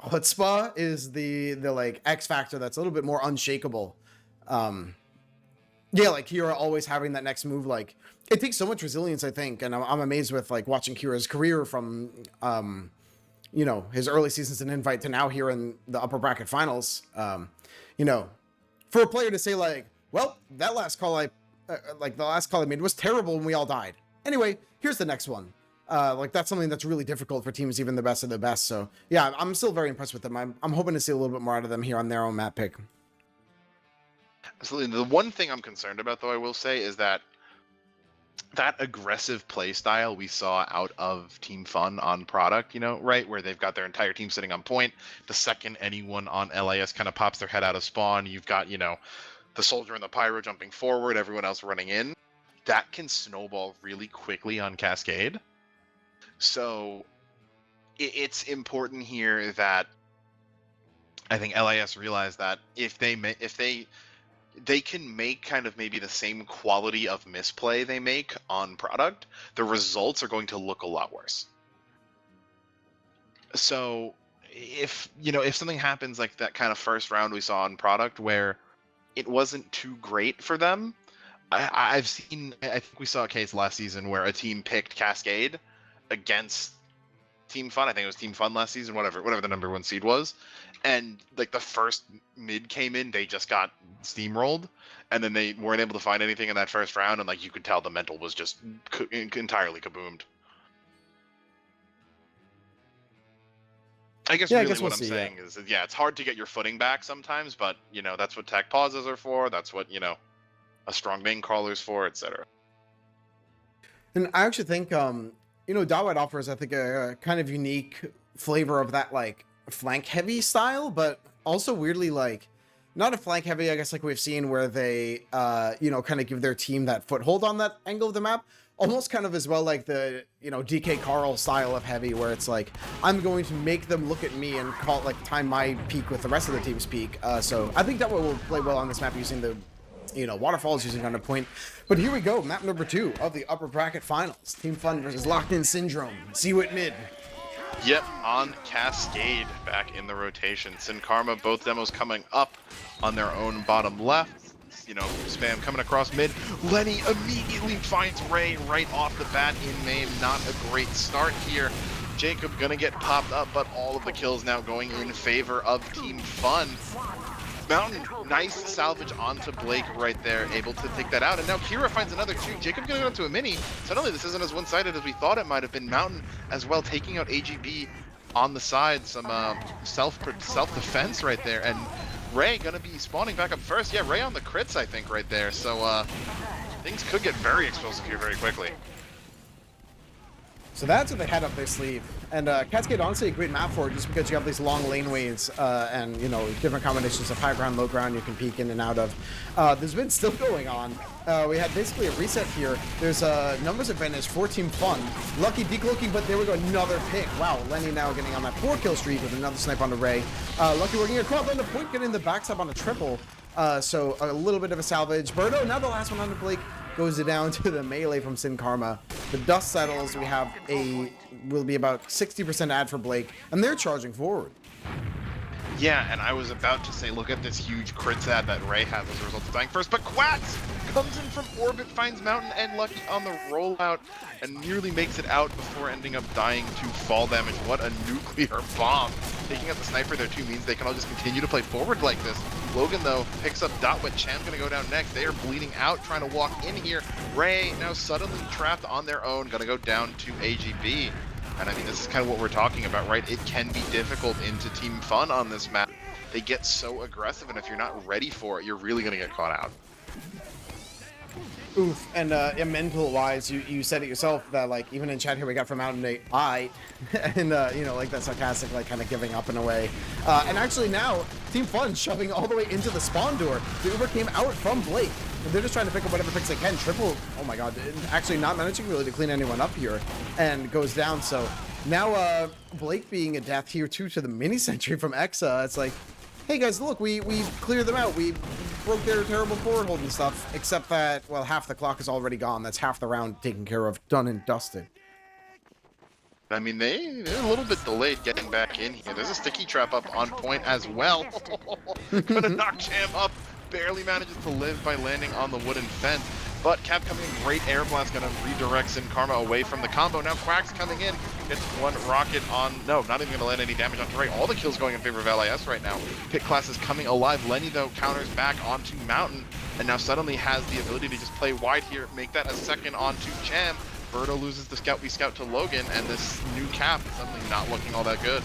chutzpah is the like X factor that's a little bit more unshakable. Yeah, like Kira always having that next move. Like it takes so much resilience, I think, and I'm amazed with like watching Kira's career from his early seasons in Invite to now here in the upper bracket finals. For a player to say like, well, that last call the last call I made was terrible and we all died. Anyway, here's the next one. Like that's something that's really difficult for teams, even the best of the best. So yeah, I'm still very impressed with them. I'm hoping to see a little bit more out of them here on their own map pick. Absolutely. The one thing I'm concerned about, though, I will say, is that aggressive play style we saw out of Team Fun on Product, right, where they've got their entire team sitting on point. The second anyone on LAS kind of pops their head out of spawn, you've got, the soldier and the pyro jumping forward, everyone else running in. That can snowball really quickly on Cascade. So it's important here that I think LAS realize that if they can make kind of maybe the same quality of misplay they make on Product, the results are going to look a lot worse. So if something happens like that kind of first round we saw on Product where it wasn't too great for them, I think we saw a case last season where a team picked Cascade against Team Fun. I think it was Team Fun last season, whatever the number one seed was. And like the first mid came in, they just got steamrolled, and then they weren't able to find anything in that first round, and like you could tell the mental was just entirely kaboomed. I guess what I'm saying is, yeah, it's hard to get your footing back sometimes, but that's what tech pauses are for. That's what a strong main caller's for, etc. And I actually think Dawad offers, I think, a kind of unique flavor of that like flank heavy style, but also weirdly like not a flank heavy, I guess, like we've seen where they kind of give their team that foothold on that angle of the map, almost kind of as well like the DK Carl style of heavy, where it's like I'm going to make them look at me and call it like time my peak with the rest of the team's peak. So I think that will play well on this map using the waterfalls, using under point. But here we go, map number 2 of the upper bracket finals. Team Fun versus Locked In Syndrome. See you at mid. Yep, on Cascade, back in the rotation. Sin Karma, both demos coming up on their own bottom left. Spam coming across mid. Lenny immediately finds Ray right off the bat in main. Not a great start here. Jacob gonna get popped up, but all of the kills now going in favor of Team Fun. Mountain, nice salvage onto Blake right there, able to take that out. And now Kira finds another 2. Jacob going onto a mini. Suddenly this isn't as one-sided as we thought it might have been. Mountain as well taking out AGB on the side. Some self-defense right there. And Ray gonna be spawning back up first. Yeah, Ray on the crits, I think, right there. So things could get very explosive here very quickly. So that's what they had up their sleeve. And Cascade, honestly, a great map for it, just because you have these long laneways and, you know, different combinations of high ground, low ground you can peek in and out of. There's been still going on. We had basically a reset here. There's a numbers advantage for Team Fun. Lucky decloaking, but there we go, another pick. Wow, Lenny now getting on that 4-kill streak with another snipe on the Ray. Lucky working across on the point, getting the backstab on a triple. So a little bit of a salvage. Birdo, now the last one on the Blake, goes down to the melee from Sin Karma. The dust settles. We have will be about 60% ad for Blake, and they're charging forward. Yeah, and I was about to say, look at this huge crit ad that Ray has as a result of dying first, but Quacks comes in from orbit, finds Mountain and Lucky on the rollout, and nearly makes it out before ending up dying to fall damage. What a nuclear bomb. Taking out the sniper there too means they can all just continue to play forward like this. Logan, though, picks up Dotwit. Cham's gonna go down next. They are bleeding out, trying to walk in here. Ray now suddenly trapped on their own, gonna go down to AGB. And I mean, this is kind of what we're talking about, right? It can be difficult into Team Fun on this map. They get so aggressive, and if you're not ready for it, you're really gonna get caught out. Oof, and mental-wise, you said it yourself that, like, even in chat here we got from Mountain Day, and you know, like that sarcastic, like, kind of giving up in a way. And actually now, Team Fun shoving all the way into the spawn door. The Uber came out from Blake. They're just trying to pick up whatever picks they can. Triple, oh my god, actually not managing really to clean anyone up here, and goes down. So now Blake being a death here too to the mini sentry from Exa. It's like, hey guys, look, we cleared them out. We broke their terrible forward hold and stuff, except that, well, half the clock is already gone. That's half the round taken care of, done and dusted. I mean, they're a little bit delayed getting back in here. There's a sticky trap up on point as well. Gonna knock Cham up. Barely manages to live by landing on the wooden fence. But Cap coming in, great air blast, gonna redirect Sin Karma away from the combo. Now Quacks coming in, gets one rocket on, no, not even gonna land any damage onto Ray. All the kills going in favor of LIS right now. Pit class is coming alive. Lenny, though, counters back onto Mountain, and now suddenly has the ability to just play wide here, make that a second onto Cham. Birdo loses the scout v scout to Logan, and this new Cap is suddenly not looking all that good.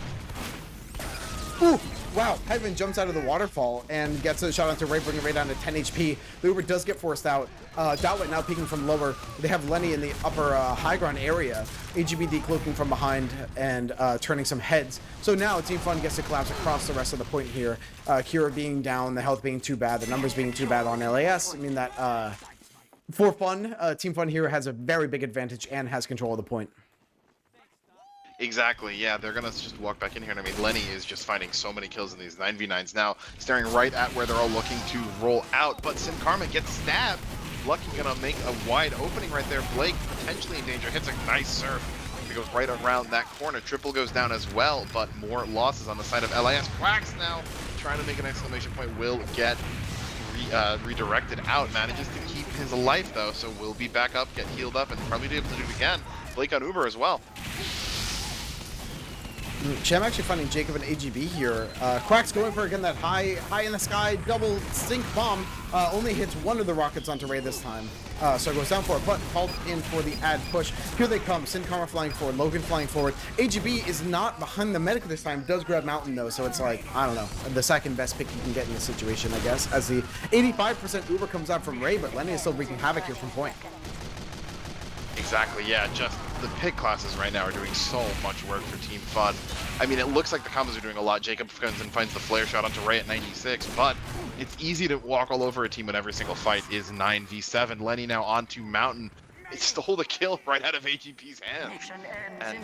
Ooh. Wow, Headman jumps out of the waterfall and gets a shot onto Ray, bringing Ray down to 10 HP. The Uber does get forced out. Dotwit now peeking from lower. They have Lenny in the upper high ground area. AGB decloaking from behind and turning some heads. So now Team Fun gets to collapse across the rest of the point here. Kira being down, the health being too bad, the numbers being too bad on LAS. I mean that for Fun, Team Fun here has a very big advantage and has control of the point. Exactly, yeah, they're gonna just walk back in here, and I mean, Lenny is just finding so many kills in these 9v9s now, staring right at where they're all looking to roll out, but Sin Karma gets stabbed. Lucky gonna make a wide opening right there. Blake potentially in danger, hits a nice surf. He goes right around that corner. Triple goes down as well, but more losses on the side of LIS. Quacks now trying to make an exclamation point, will get redirected out, manages to keep his life though, so will be back up, get healed up, and probably be able to do it again. Blake on Uber as well. Cham actually finding Jacob and AGB here. Quack's going for, again, that high in the sky double sink bomb. Only hits one of the rockets onto Ray this time. So it goes down for it, but called in for the ad push. Here they come. Sin Karma flying forward, Logan flying forward. AGB is not behind the medic this time, does grab Mountain though, so it's like, I don't know, the second best pick you can get in this situation, I guess, as the 85% Uber comes out from Ray, but Lenny is still wreaking havoc here from point. Exactly, yeah, just the pick classes right now are doing so much work for Team Fun. I mean, it looks like the combos are doing a lot. Jacob comes and finds the flare shot onto Ray at 96, but it's easy to walk all over a team when every single fight is 9v7. Lenny now onto Mountain. It stole the kill right out of AGP's hands. And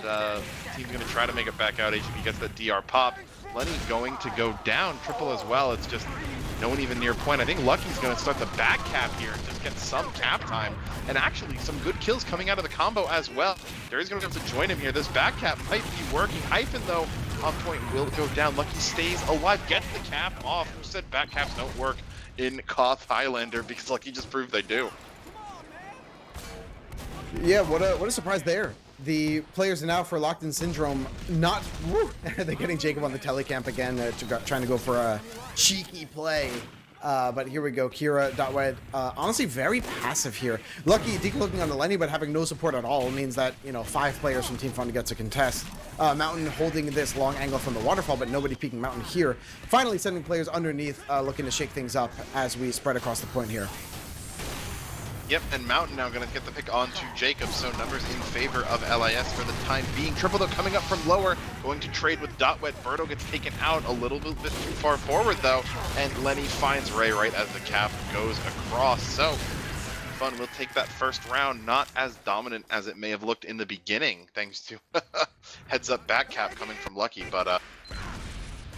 team's going to try to make it back out. AGP gets the DR pop. Lenny going to go down. Triple as well. It's just no one even near point. I think Lucky's going to start the back cap here and just get some cap time. And actually some good kills coming out of the combo as well. Derry's going to have to join him here. This back cap might be working. Hyphen though on point will go down. Lucky stays alive, gets the cap off. Who said back caps don't work in Koth Highlander? Because Lucky just proved they do. Yeah, what a surprise there. The players are now for Locked In Syndrome not... Woo, they're getting Jacob on the telecamp again, trying to go for a cheeky play. But here we go. Kira, Dotwed, honestly very passive here. Lucky decloaking on the Lenny, but having no support at all means that, you know, 5 players from Team Fun to get to contest. Mountain holding this long angle from the waterfall, but nobody peeking Mountain here. Finally sending players underneath, looking to shake things up as we spread across the point here. Yep, and Mountain now going to get the pick onto Jacob, so numbers in favor of LIS for the time being. Triple though coming up from lower, going to trade with Dotwet. Birdo gets taken out a little bit too far forward though, and Lenny finds Ray right as the cap goes across. So Fun will take that first round, not as dominant as it may have looked in the beginning, thanks to heads up back cap coming from Lucky, but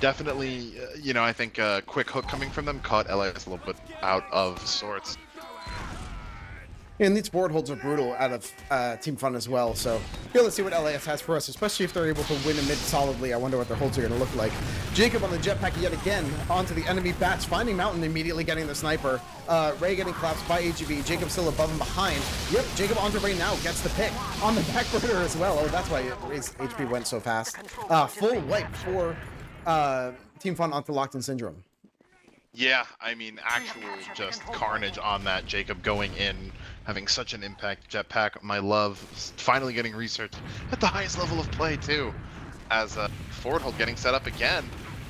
definitely, you know, I think a quick hook coming from them caught LIS a little bit out of sorts. And these board holds are brutal out of Team Fun as well, so here, let's see what LAS has for us, especially if they're able to win a mid solidly. I wonder what their holds are going to look like. Jacob on the jetpack yet again, onto the enemy bats, finding Mountain, immediately getting the sniper. Ray getting collapsed by AGB, Jacob still above and behind. Yep, Jacob onto Ray now, gets the pick. On the back burner as well, oh, that's why Ray's HP went so fast. Full wipe for Team Fun onto Locked-in Syndrome. Yeah, I mean, actual just carnage on that. Jacob going in, having such an impact. Jetpack, my love, finally getting researched at the highest level of play too. As forward hold getting set up again.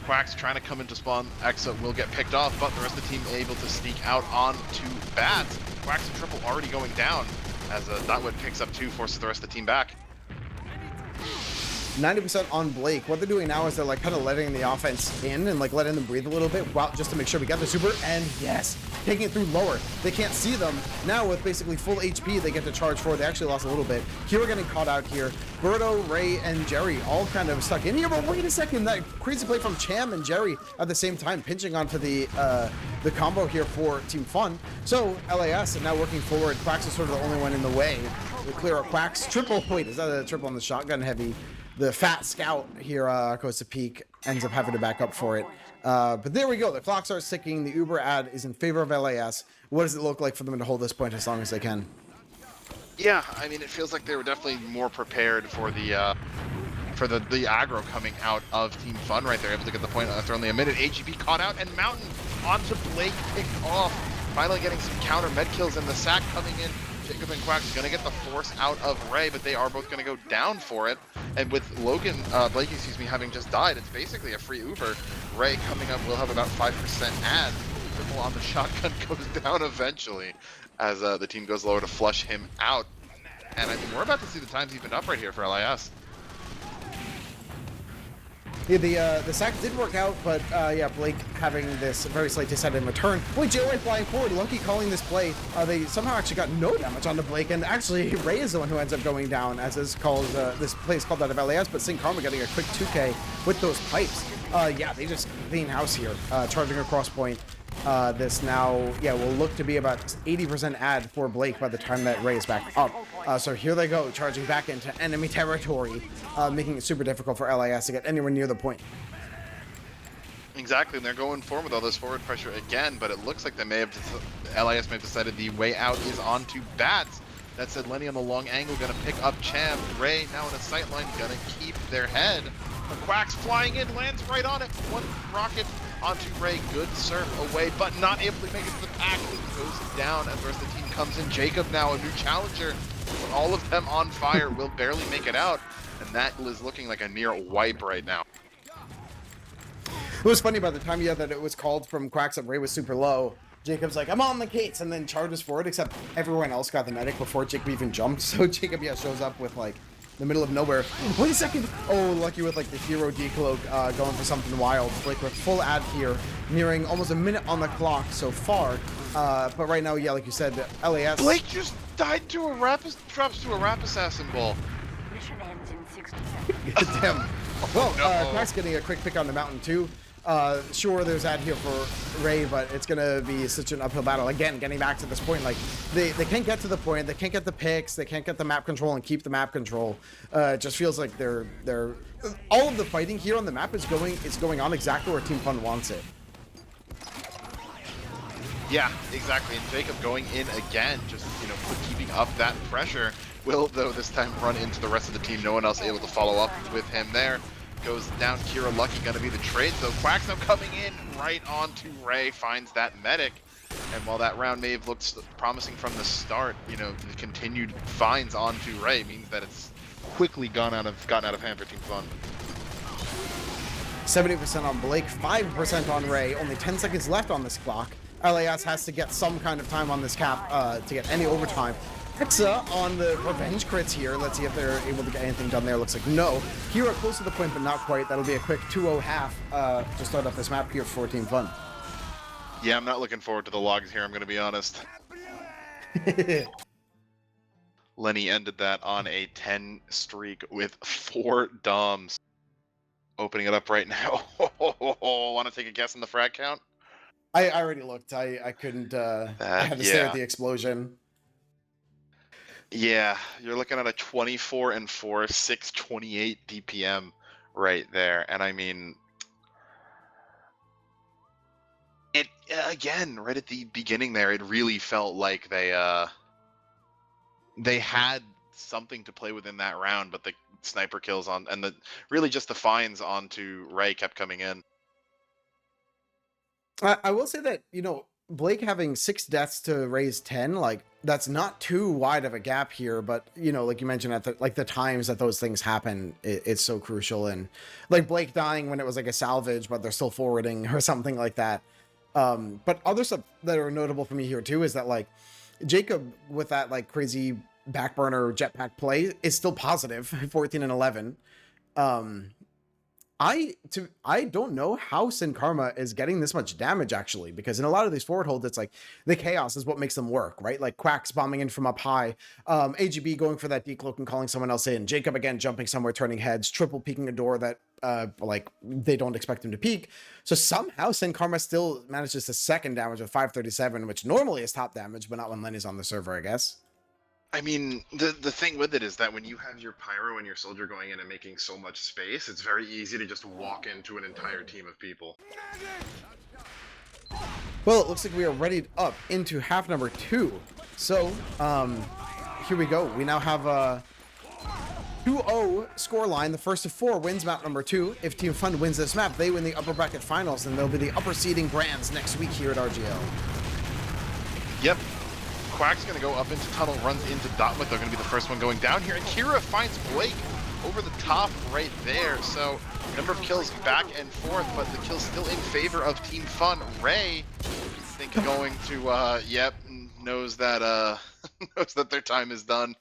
Quack's trying to come into spawn. Exa will get picked off, but the rest of the team able to sneak out onto Bats. Quack's and Triple already going down. As Dotwood picks up 2, forces the rest of the team back. 90% on Blake. What they're doing now is they're like kind of letting the offense in and like letting them breathe a little bit, while just to make sure we get the super. And yes, taking it through lower. They can't see them now with basically full HP. They get to charge forward. They actually lost a little bit. Kira getting caught out here. Birdo, Ray, and Jerry all kind of stuck in here. But wait a second, that crazy play from Cham and Jerry at the same time, pinching onto the combo here for Team Fun. So LAS now working forward. Quacks is sort of the only one in the way. They clear up Quacks. Triple. Wait, is that a triple on the shotgun heavy? The fat scout here goes to peak, ends up having to back up for it. But there we go. The clock starts ticking. The Uber ad is in favor of LAS. What does it look like for them to hold this point as long as they can? Yeah, I mean, it feels like they were definitely more prepared for the aggro coming out of Team Fun right there. Able to get the point after only a minute. AGB caught out, and Mountain onto Blake picked off. Finally getting some counter med kills, and the sack coming in. Jacob and Quack's gonna get the force out of Ray, but they are both gonna go down for it. And with Blake, having just died, it's basically a free Uber. Ray coming up will have about 5% ad. Triple on the shotgun goes down eventually as the team goes lower to flush him out. And I mean, we're about to see the times even up right here for LIS. Yeah, the sack did work out, but yeah, Blake having this very slight disadvantage in return. Boy, J-Ray flying forward, Lucky calling this play. They somehow actually got no damage onto Blake, and actually Ray is the one who ends up going down, as is called, this play is called out of LAS, but St. Karma getting a quick 2K with those pipes. Yeah, they just clean house here, charging across point. This now, yeah, will look to be about 80% ad for Blake by the time that Ray is back up. So here they go, charging back into enemy territory, making it super difficult for LAS to get anywhere near the point. Exactly, and they're going forward with all this forward pressure again, but it looks like they may have, LAS may have decided the way out is onto Bats. That said, Lenny on the long angle, gonna pick up Cham. Ray now in a sight line, gonna keep their head. The Quack's flying in, lands right on it. One rocket onto Ray, good surf away, but not able to make it to the pack. It goes down as the rest of the team comes in. Jacob now, a new challenger. All of them on fire, will barely make it out. And that is looking like a near wipe right now. It was funny by the time, yeah, that it was called from Quacks that Ray was super low. Jacob's like, I'm on the gates, and then charges forward, except everyone else got the medic before Jacob even jumped. So Jacob, yeah, shows up with like the middle of nowhere. Wait a second. Oh, Lucky with like the hero decloak, going for something wild. Like with full ad here, nearing almost a minute on the clock so far. But right now, yeah, like you said, LAS. Blake just died to a drops to a rap assassin ball. Mission ends in 60 seconds. Damn. Well, no. Quack's getting a quick pick on the mountain too. Sure, there's ad here for Ray, but it's gonna be such an uphill battle. Again, getting back to this point, like they can't get to the point, they can't get the picks, they can't get the map control and keep the map control. It just feels like they're all of the fighting here on the map is going on exactly where Team Fun wants it. Yeah, exactly. And Jacob going in again, just keeping up that pressure. Will though this time run into the rest of the team. No one else able to follow up with him there. Goes down. Kira Lucky gonna be the trade though. Quacks now coming in right onto Ray, finds that medic. And while that round may have looked promising from the start, the continued finds onto Ray means that it's quickly gotten out of hand for Team Fun. 70% on Blake, 5% on Ray. Only 10 seconds left on this clock. LAS has to get some kind of time on this cap to get any overtime. Hexa on the revenge crits here. Let's see if they're able to get anything done there. Looks like no. Hero close to the point, but not quite. That'll be a quick 2-0 half to start off this map here for Team Fun. Yeah, I'm not looking forward to the logs here, I'm going to be honest. Lenny ended that on a 10 streak with 4 doms. Opening it up right now. Want to take a guess on the frag count? I already looked. I couldn't. I had to stare at the explosion. Yeah, you're looking at a 24-4, 628 DPM right there. And I mean, it again, right at the beginning there, it really felt like they had something to play with in that round, but the sniper kills on and the really just the finds onto Ray kept coming in. I will say that, you know, Blake having 6 deaths to raise 10, like, that's not too wide of a gap here, but, you know, like you mentioned, at the times that those things happen, it's so crucial. And like Blake dying when it was like a salvage, but they're still forwarding or something like that. But other stuff that are notable for me here too is that, like, Jacob with that like crazy backburner jetpack play is still positive, 14 and 11. I don't know how Sin Karma is getting this much damage, actually, because in a lot of these forward holds, it's like the chaos is what makes them work, right? Like Quacks bombing in from up high, AGB going for that decloak and calling someone else in, Jacob again jumping somewhere, turning heads, triple peeking a door that like they don't expect him to peek. So somehow Sin Karma still manages to second damage with 537, which normally is top damage, but not when Lenny's on the server, I guess. I mean, the thing with it is that when you have your pyro and your soldier going in and making so much space, it's very easy to just walk into an entire team of people. Well, it looks like we are ready up into half number 2. So, here we go. We now have a 2-0 scoreline. The first of 4 wins map number 2. If Team Fun wins this map, they win the upper bracket finals, and they'll be the upper seeding brands next week here at RGL. Yep. Quack's going to go up into tunnel, runs into Dotwood. They're going to be the first one going down here. And Kira finds Blake over the top right there. So number of kills back and forth, but the kill's still in favor of Team Fun. Ray, I think going to, knows that knows that their time is done.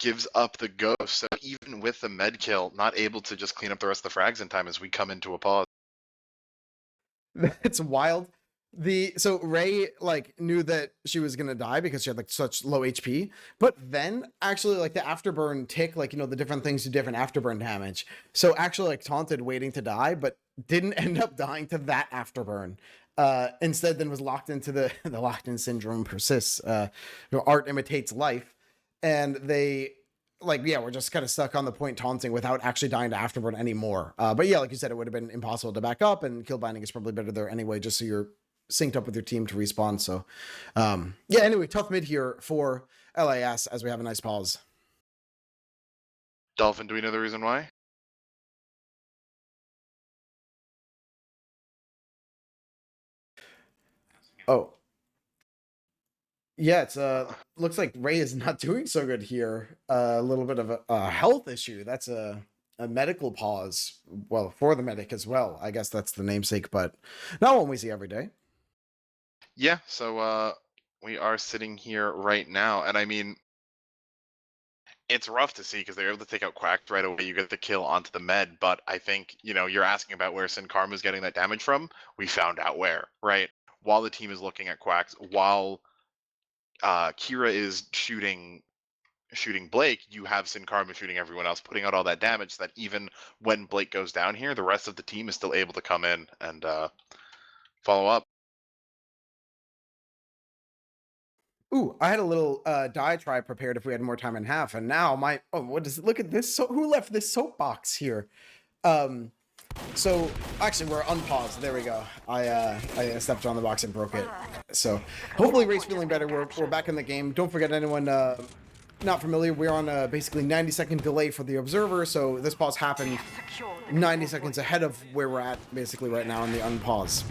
Gives up the ghost. So even with the med kill, not able to just clean up the rest of the frags in time as we come into a pause. It's wild. So Ray like knew that she was gonna die because she had like such low HP, but then actually like the afterburn tick, like, you know, the different things do different afterburn damage. So actually like taunted waiting to die, but didn't end up dying to that afterburn. Instead then was locked into the locked in syndrome persists. Art imitates life, and they like, yeah, we're just kind of stuck on the point taunting without actually dying to afterburn anymore. But yeah, like you said, it would have been impossible to back up, and kill binding is probably better there anyway, just so you're synced up with your team to respawn. So yeah, anyway, tough mid here for LAS as we have a nice pause. Dolphin, do we know the reason why? Oh yeah, it's looks like Ray is not doing so good here. A little bit of a health issue. That's a medical pause, well, for the medic as well. I guess that's the namesake, but not one we see every day. Yeah, so we are sitting here right now, and I mean, it's rough to see because they're able to take out Quack right away. You get the kill onto the med, but I think, you know, you're asking about where Sin Karma is getting that damage from. We found out where, right? While the team is looking at Quacks, while Kira is shooting Blake, you have Sin Karma shooting everyone else, putting out all that damage so that even when Blake goes down here, the rest of the team is still able to come in and follow up. Ooh, I had a little diatribe prepared if we had more time in half, and now what does it look at this? So who left this soapbox here? So actually we're unpaused. There we go. I stepped on the box and broke it. So hopefully Ray's feeling better. We're back in the game. Don't forget, anyone not familiar, we're on a basically 90-second delay for the observer, so this pause happened 90 seconds ahead of where we're at basically right now in the unpause.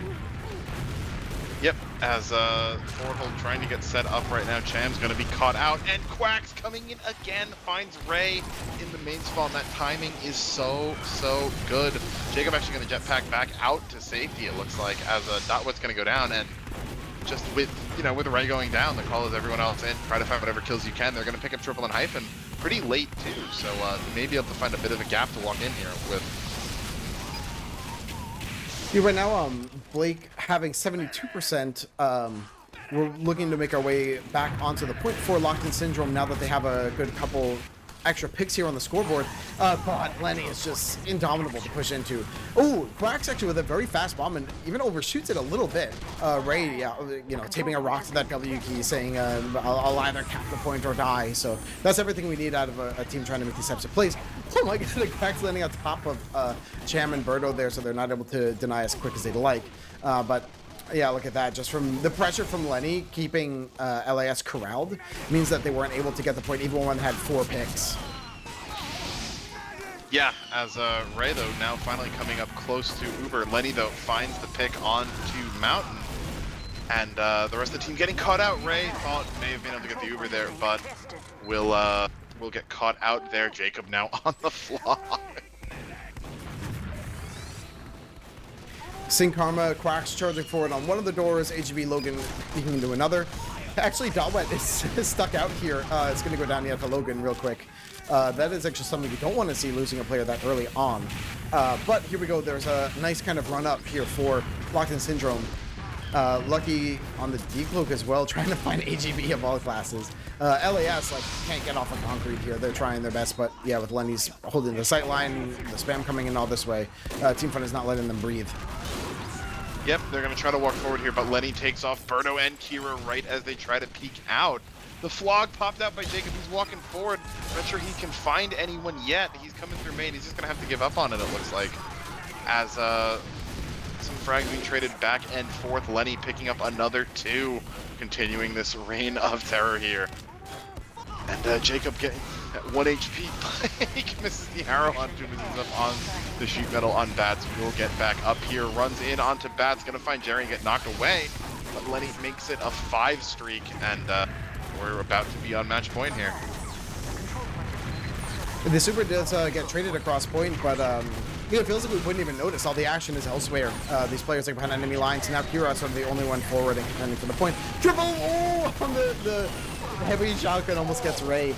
Yep, as forward hold trying to get set up right now. Cham's going to be caught out, and Quack's coming in again, finds Ray in the main spawn. That timing is so good. Jacob actually going to jetpack back out to safety, it looks like, as Dotwood's going to go down, and just with, you know, with Ray going down, the call is everyone else in, try to find whatever kills you can. They're going to pick up triple and hyphen pretty late too, so they may be able to find a bit of a gap to walk in here with. Yeah, right now, Blake having 72%. We're looking to make our way back onto the point for Locked In Syndrome now that they have a good couple extra picks here on the scoreboard. But Lenny is just indomitable to push into. Oh, Quack's actually with a very fast bomb and even overshoots it a little bit. Ray, you know, taping a rock to that W key, saying, I'll either cap the point or die. So that's everything we need out of a team trying to make these types of plays. Oh my god, Quack's landing on top of Cham and Birdo there, so they're not able to deny as quick as they'd like. But yeah, look at that. Just from the pressure from Lenny keeping LAS corralled means that they weren't able to get the point even when they had 4 picks. Yeah, as Ray, though, now finally coming up close to Uber. Lenny, though, finds the pick onto Mountain. And the rest of the team getting caught out. Ray thought may have been able to get the Uber there, but will get caught out there. Jacob now on the fly. Sin Karma, Quacks charging forward on one of the doors, AGB Logan peeking into another. Actually, Dotwet is stuck out here. It's going to go down yet to Logan real quick. That is actually something we don't want to see, losing a player that early on. But here we go. There's a nice kind of run up here for Locked In Syndrome. Lucky on the decloak as well, trying to find AGB of all classes. LAS like can't get off of concrete here. They're trying their best, but yeah, with Lenny's holding the sight line, the spam coming in all this way, Team Fun is not letting them breathe. Yep, they're going to try to walk forward here, but Lenny takes off Birdo and Kira right as they try to peek out. The flog popped out by Jacob. He's walking forward. Not sure he can find anyone yet. He's coming through main. He's just going to have to give up on it, it looks like. As some frags being traded back and forth. Lenny picking up another 2, continuing this reign of terror here. And Jacob getting at 1 HP. He misses the arrow onto him as he's up on the sheet metal on Bats. Will get back up here, runs in onto Bats, gonna find Jerry and get knocked away. But Lenny makes it a 5 streak, and we're about to be on match point here. The super does get traded across point, but you know, it feels like we wouldn't even notice. All the action is elsewhere. These players are behind enemy lines. Now Kira is sort of the only one forward and contending for the point. Triple on the heavy shotgun almost gets Ray.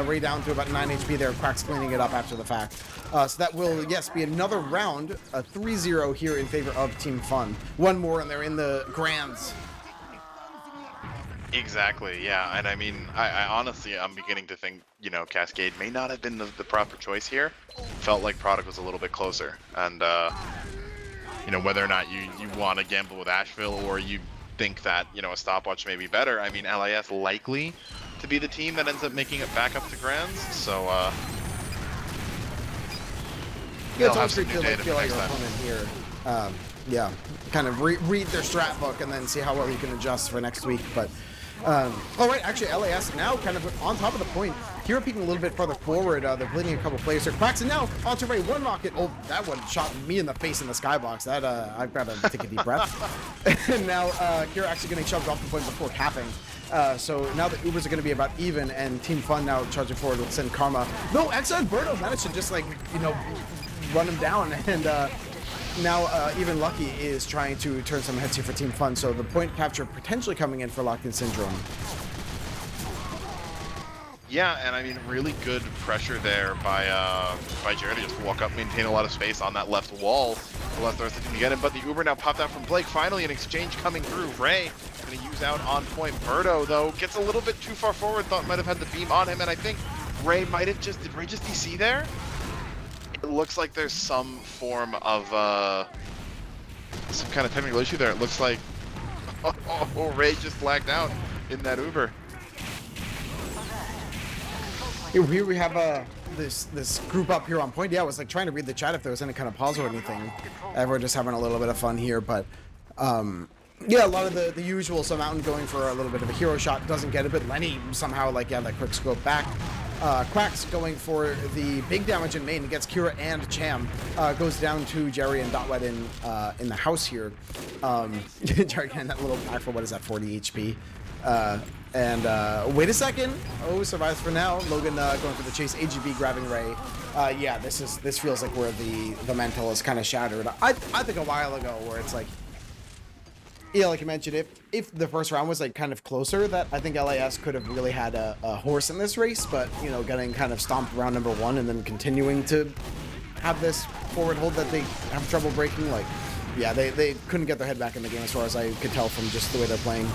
Ray down to about 9 HP there. Quack's cleaning it up after the fact. So that will, yes, be another round. A 3-0 here in favor of Team Fun. One more and they're in the grands. Exactly, yeah. And I mean, I honestly, I'm beginning to think, you know, Cascade may not have been the proper choice here. Felt like Product was a little bit closer. And, you know, whether or not you want to gamble with Asheville or you think that, you know, a stopwatch may be better, I mean, LAS likely to be the team that ends up making it back up to Grands. So, yeah, it's always great to feel like your opponent here. Yeah, kind of read their strat book and then see how well you can adjust for next week. But all right, actually, LAS now kind of on top of the point. Kira peeking a little bit further forward. They're bleeding a couple players here. Quacks and now onto Ray. One rocket. Oh, that one shot me in the face in the skybox. That I've got to take a deep breath. And now Kira actually getting shoved off the point before capping. So now the Ubers are going to be about even, and Team Fun now charging forward with Sin Karma. No, Exa and Birdo managed to just, like, you know, run him down, and now even Lucky is trying to turn some heads here for Team Fun, so the point capture potentially coming in for Locked In Syndrome. Yeah, and I mean, really good pressure there by Jared to just walk up, maintain a lot of space on that left wall to let the rest of the team get him. But the Uber now popped out from Blake. Finally, an exchange coming through. Ray going to use out on point. Birdo, though, gets a little bit too far forward. Thought might have had the beam on him, and I think Ray might have just... Did Ray just DC there? It looks like there's some form of some kind of technical issue there. It looks like Ray just blacked out in that Uber. Here we have this group up here on point. Yeah, I was like trying to read the chat if there was any kind of pause or anything. Everyone just having a little bit of fun here, but yeah, a lot of the usual. So Mountain going for a little bit of a hero shot, doesn't get it, but Lenny somehow, like, yeah, that quick scope back. Quacks going for the big damage in main. He gets Kira and Cham. Goes down to Jerry and Dotwet in the house here. Jerry getting that little pack for, what is that, 40 HP. And wait a second. Oh, survives for now. Logan going for the chase. AGB grabbing Ray. Yeah, this feels like where the mental is kind of shattered. I think a while ago where it's like, Yeah, like you mentioned, if the first round was like kind of closer, that I think LAS could have really had a horse in this race, but you know, getting kind of stomped round number 1 and then continuing to have this forward hold that they have trouble breaking, like, yeah, they couldn't get their head back in the game as far as I could tell from just the way they're playing.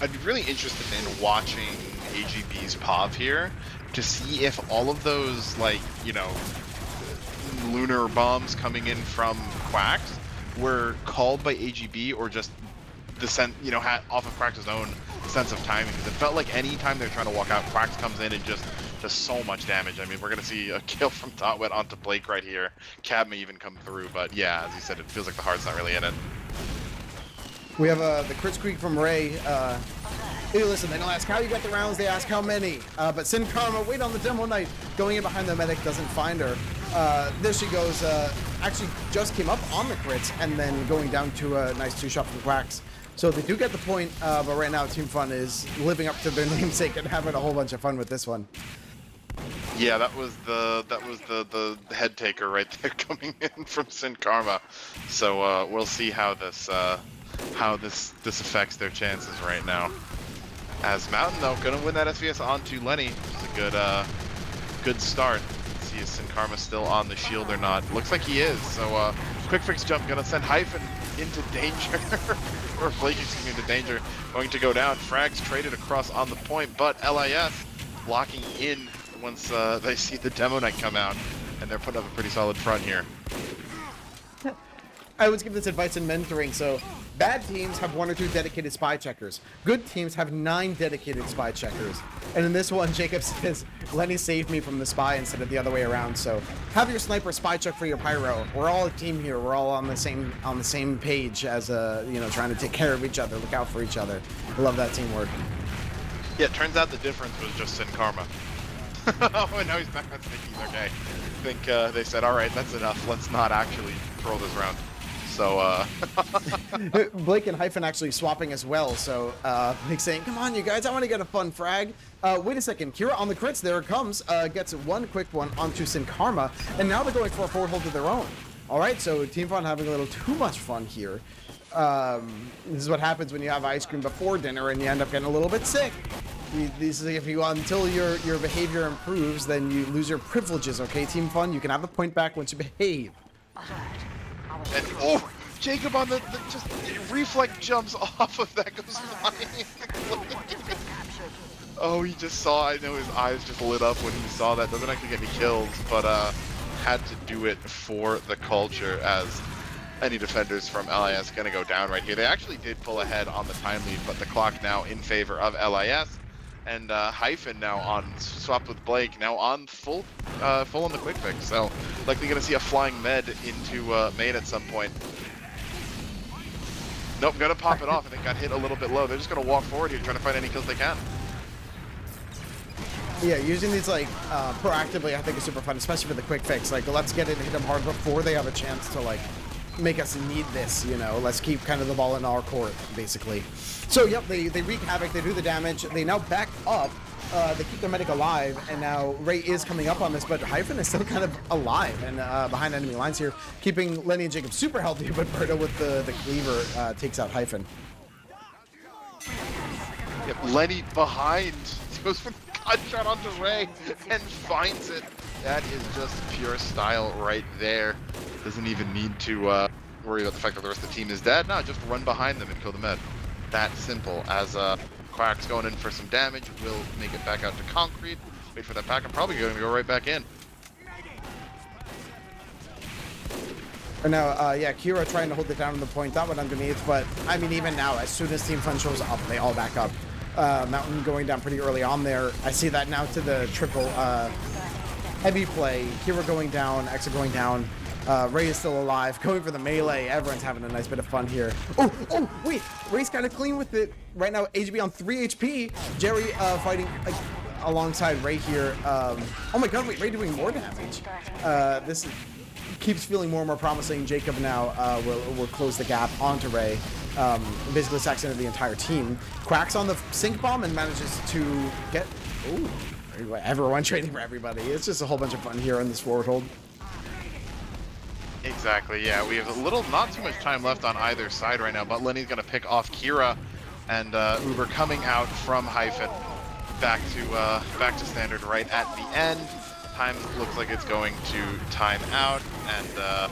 I'd be really interested in watching AGB's POV here to see if all of those, like, you know, lunar bombs coming in from Quacks were called by AGB or just the sense, you know, off of Quacks' own sense of timing. Because it felt like any time they're trying to walk out, Quacks comes in and just does so much damage. I mean, we're going to see a kill from Dotwet onto Blake right here. Cab may even come through, but yeah, as you said, it feels like the heart's not really in it. We have the crit squeak from Ray. Hey, listen, they don't ask how you got the rounds, they ask how many. But Sin Karma, wait on the demo night. Going in behind the medic, doesn't find her. There she goes. Actually just came up on the crits and then going down to a nice 2-shot from Quacks. So they do get the point, but right now Team Fun is living up to their namesake and having a whole bunch of fun with this one. Yeah, that was the head taker right there coming in from Sin Karma. So we'll see how this affects their chances right now. As Mountain though gonna win that SVS onto Lenny, which is a good start. Let's see if Sin Karma still on the shield or not. Looks like he is. So quick fix jump gonna send Hyphen into danger, or Blake excuse me, into danger. Going to go down. Frags traded across on the point, but LIS blocking in once they see the demo night come out, and they're putting up a pretty solid front here. I always give this advice in mentoring. So bad teams have 1 or 2 dedicated spy checkers. Good teams have 9 dedicated spy checkers. And in this one, Jacob says, Lenny saved me from the spy instead of the other way around. So have your sniper spy check for your pyro. We're all a team here. We're all on the same page as you know, trying to take care of each other, look out for each other. I love that teamwork. Yeah, it turns out the difference was just Sin Karma. Oh, no, he's back on stickies. Okay. I think they said, all right, that's enough. Let's not actually throw this round. So, Blake and Hyphen actually swapping as well. So, Blake saying, come on, you guys, I want to get a fun frag. Wait a second. Kira on the crits. There it comes. Gets one quick one onto Sin Karma. And now they're going for a forward hold of their own. All right, so Team Fun having a little too much fun here. This is what happens when you have ice cream before dinner and you end up getting a little bit sick. Until your behavior improves, then you lose your privileges, okay, Team Fun? You can have a point back once you behave. And oh, Jacob on the just reflex jumps off of that, goes flying. Oh, he just saw, I know his eyes just lit up when he saw that. Doesn't actually get any kills, but had to do it for the culture, as any defenders from LIS gonna go down right here. They actually did pull ahead on the time lead, but the clock now in favor of LIS. And Hyphen now on swap with Blake, now on full on the quick fix. So likely gonna see a flying med into main at some point. Nope, gonna pop it off. I think got hit a little bit low. They're just gonna walk forward here, trying to find any kills they can. Yeah, using these like proactively, I think is super fun, especially for the quick fix. Like, let's get it and hit them hard before they have a chance to like make us need this, you know. Let's keep kind of the ball in our court, basically. So, yep, they wreak havoc, they do the damage, they now back up, they keep their medic alive, and now Ray is coming up on this, but Hyphen is still kind of alive and behind enemy lines here, keeping Lenny and Jacob super healthy, but Berto with the cleaver takes out Hyphen. Yep, Lenny behind, goes for the gunshot onto Ray and finds it. That is just pure style right there. Doesn't even need to worry about the fact that the rest of the team is dead. No, just run behind them and kill the med. That simple. As Quack's going in for some damage, will make it back out to concrete. Wait for that pack. I'm probably going to go right back in. And now, yeah, Kira trying to hold it down on the point. That one underneath, but I mean, even now, as soon as Team Fun shows up, they all back up. Mountain going down pretty early on there. I see that now to the triple heavy play. Kira going down, Exa going down. Ray is still alive, going for the melee. Everyone's having a nice bit of fun here. Oh, wait, Ray's kind of clean with it. Right now, AGB on 3 HP. Jerry fighting alongside Ray here. Oh my god, wait, Ray doing more damage. This keeps feeling more and more promising. Jacob now will close the gap onto Ray. Basically sacks into the entire team. Quacks on the sync bomb and manages to get... Ooh, everyone trading for everybody. It's just a whole bunch of fun here in this forward hold. Exactly, yeah. We have not too much time left on either side right now, but Lenny's going to pick off Kira, and Uber coming out from Hyphen back to standard right at the end. Time looks like it's going to time out, and a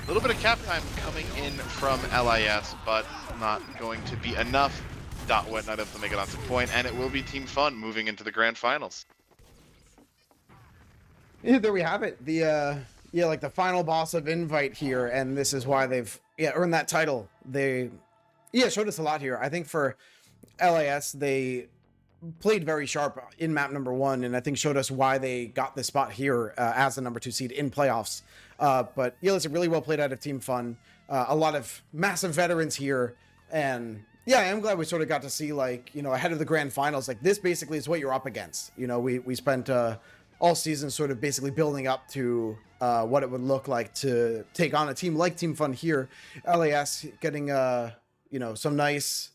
little bit of cap time coming in from LIS, but not going to be enough. Dotwet not able to make it onto point, and it will be Team Fun moving into the grand finals. Yeah, there we have it. The like the final boss of Invite here, and this is why they've earned that title. They showed us a lot here. I think for LAS they played very sharp in map number 1, and I think showed us why they got the spot here as the number 2 seed in playoffs. But listen, really well played out of Team Fun. A lot of massive veterans here, and yeah, I'm glad we sort of got to see, like, ahead of the grand finals, like this basically is what you're up against. We spent all season sort of basically building up to what it would look like to take on a team like Team Fun here. LAS getting some nice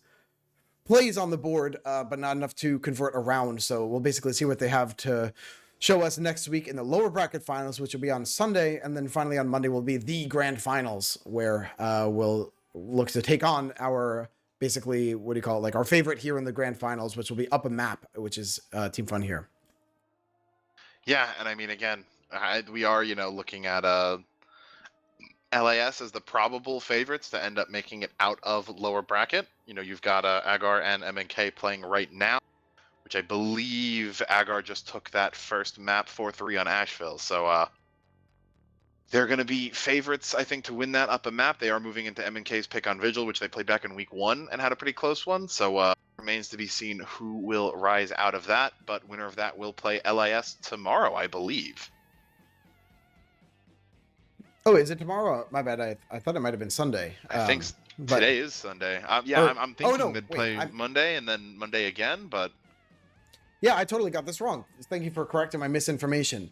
plays on the board, but not enough to convert around. So we'll basically see what they have to show us next week in the lower bracket finals, which will be on Sunday, and then finally on Monday will be the grand finals, where we'll look to take on our basically, what do you call it, like our favorite here in the grand finals, which will be up a map, which is Team Fun here. Yeah, and I mean, again, we are, looking at LAS as the probable favorites to end up making it out of lower bracket. You've got Agar and MNK playing right now, which I believe Agar just took that first map 4-3 on Asheville. So they're going to be favorites, I think, to win that up a map. They are moving into MNK's pick on Vigil, which they played back in week 1 and had a pretty close one. So remains to be seen who will rise out of that. But winner of that will play LIS tomorrow, I believe. Oh, is it tomorrow? My bad. I thought it might have been Sunday. I think today is Sunday. I'm thinking they'd play Monday and then Monday again, but... Yeah, I totally got this wrong. Thank you for correcting my misinformation.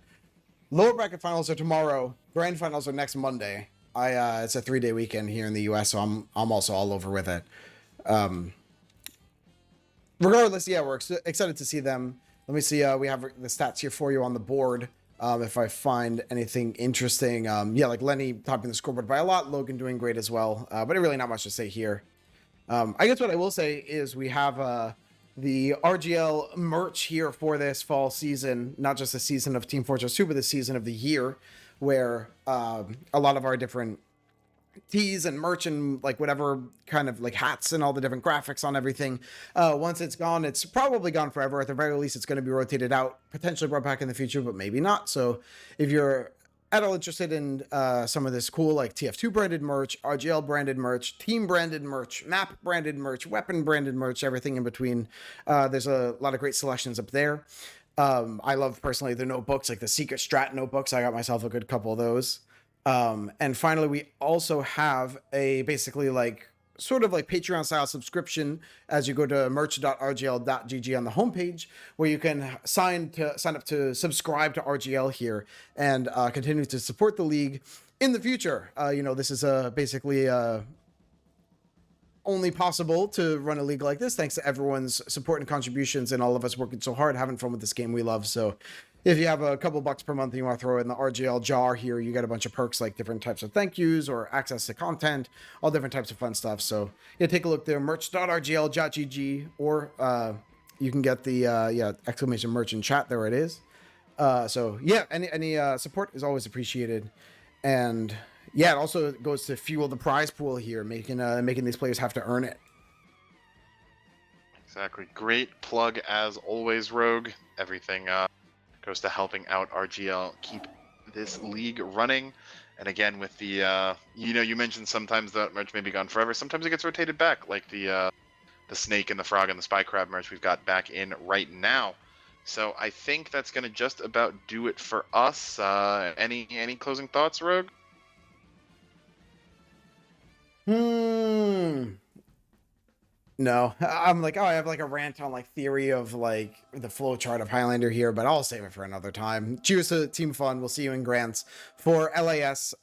Lower bracket finals are tomorrow. Grand finals are next Monday. It's a 3-day weekend here in the US, so I'm also all over with it. Regardless, yeah, we're excited to see them. Let me see. We have the stats here for you on the board. If I find anything interesting, like Lenny topping the scoreboard by a lot, Logan doing great as well, but really not much to say here. I guess what I will say is we have the RGL merch here for this fall season, not just the season of Team Fortress 2, but the season of the year, where a lot of our different tees and merch and like whatever kind of like hats and all the different graphics on everything, once it's gone, it's probably gone forever. At the very least, it's going to be rotated out, potentially brought back in the future, but maybe not. So if you're at all interested in some of this cool like TF2 branded merch, RGL branded merch, team branded merch, map branded merch, weapon branded merch, everything in between, there's a lot of great selections up there. I love personally the notebooks, like the Secret Strat notebooks. I got myself a good couple of those. And finally, we also have a basically like sort of like Patreon style subscription as you go to merch.rgl.gg on the homepage, where you can sign up to subscribe to RGL here and continue to support the league in the future. This is basically only possible to run a league like this thanks to everyone's support and contributions, and all of us working so hard having fun with this game we love. So if you have a couple bucks per month and you want to throw in the RGL jar here, you get a bunch of perks like different types of thank yous or access to content, all different types of fun stuff. So yeah, take a look there, merch.rgl.gg, or you can get the exclamation merch in chat. There it is. So yeah, any support is always appreciated. And yeah, it also goes to fuel the prize pool here, making these players have to earn it. Exactly. Great plug as always, Rogue. Everything goes to helping out RGL keep this league running. And again, with the you mentioned sometimes that merch may be gone forever. Sometimes it gets rotated back, like the snake and the frog and the spy crab merch we've got back in right now. So I think that's going to just about do it for us. Any closing thoughts, Rogue? No, I'm like, I have like a rant on like theory of like the flow chart of Highlander here, but I'll save it for another time. Cheers to Team Fun. We'll see you in grants for LAS.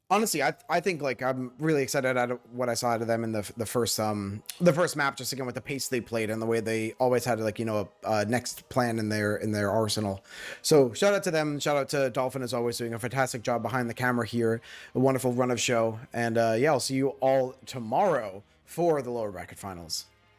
Honestly, I think like I'm really excited at what I saw out of them in the first map, just again with the pace they played and the way they always had like a next plan in their arsenal. So shout out to them, shout out to Dolphin as always, doing a fantastic job behind the camera here, a wonderful run of show, and yeah, I'll see you all tomorrow for the lower bracket finals.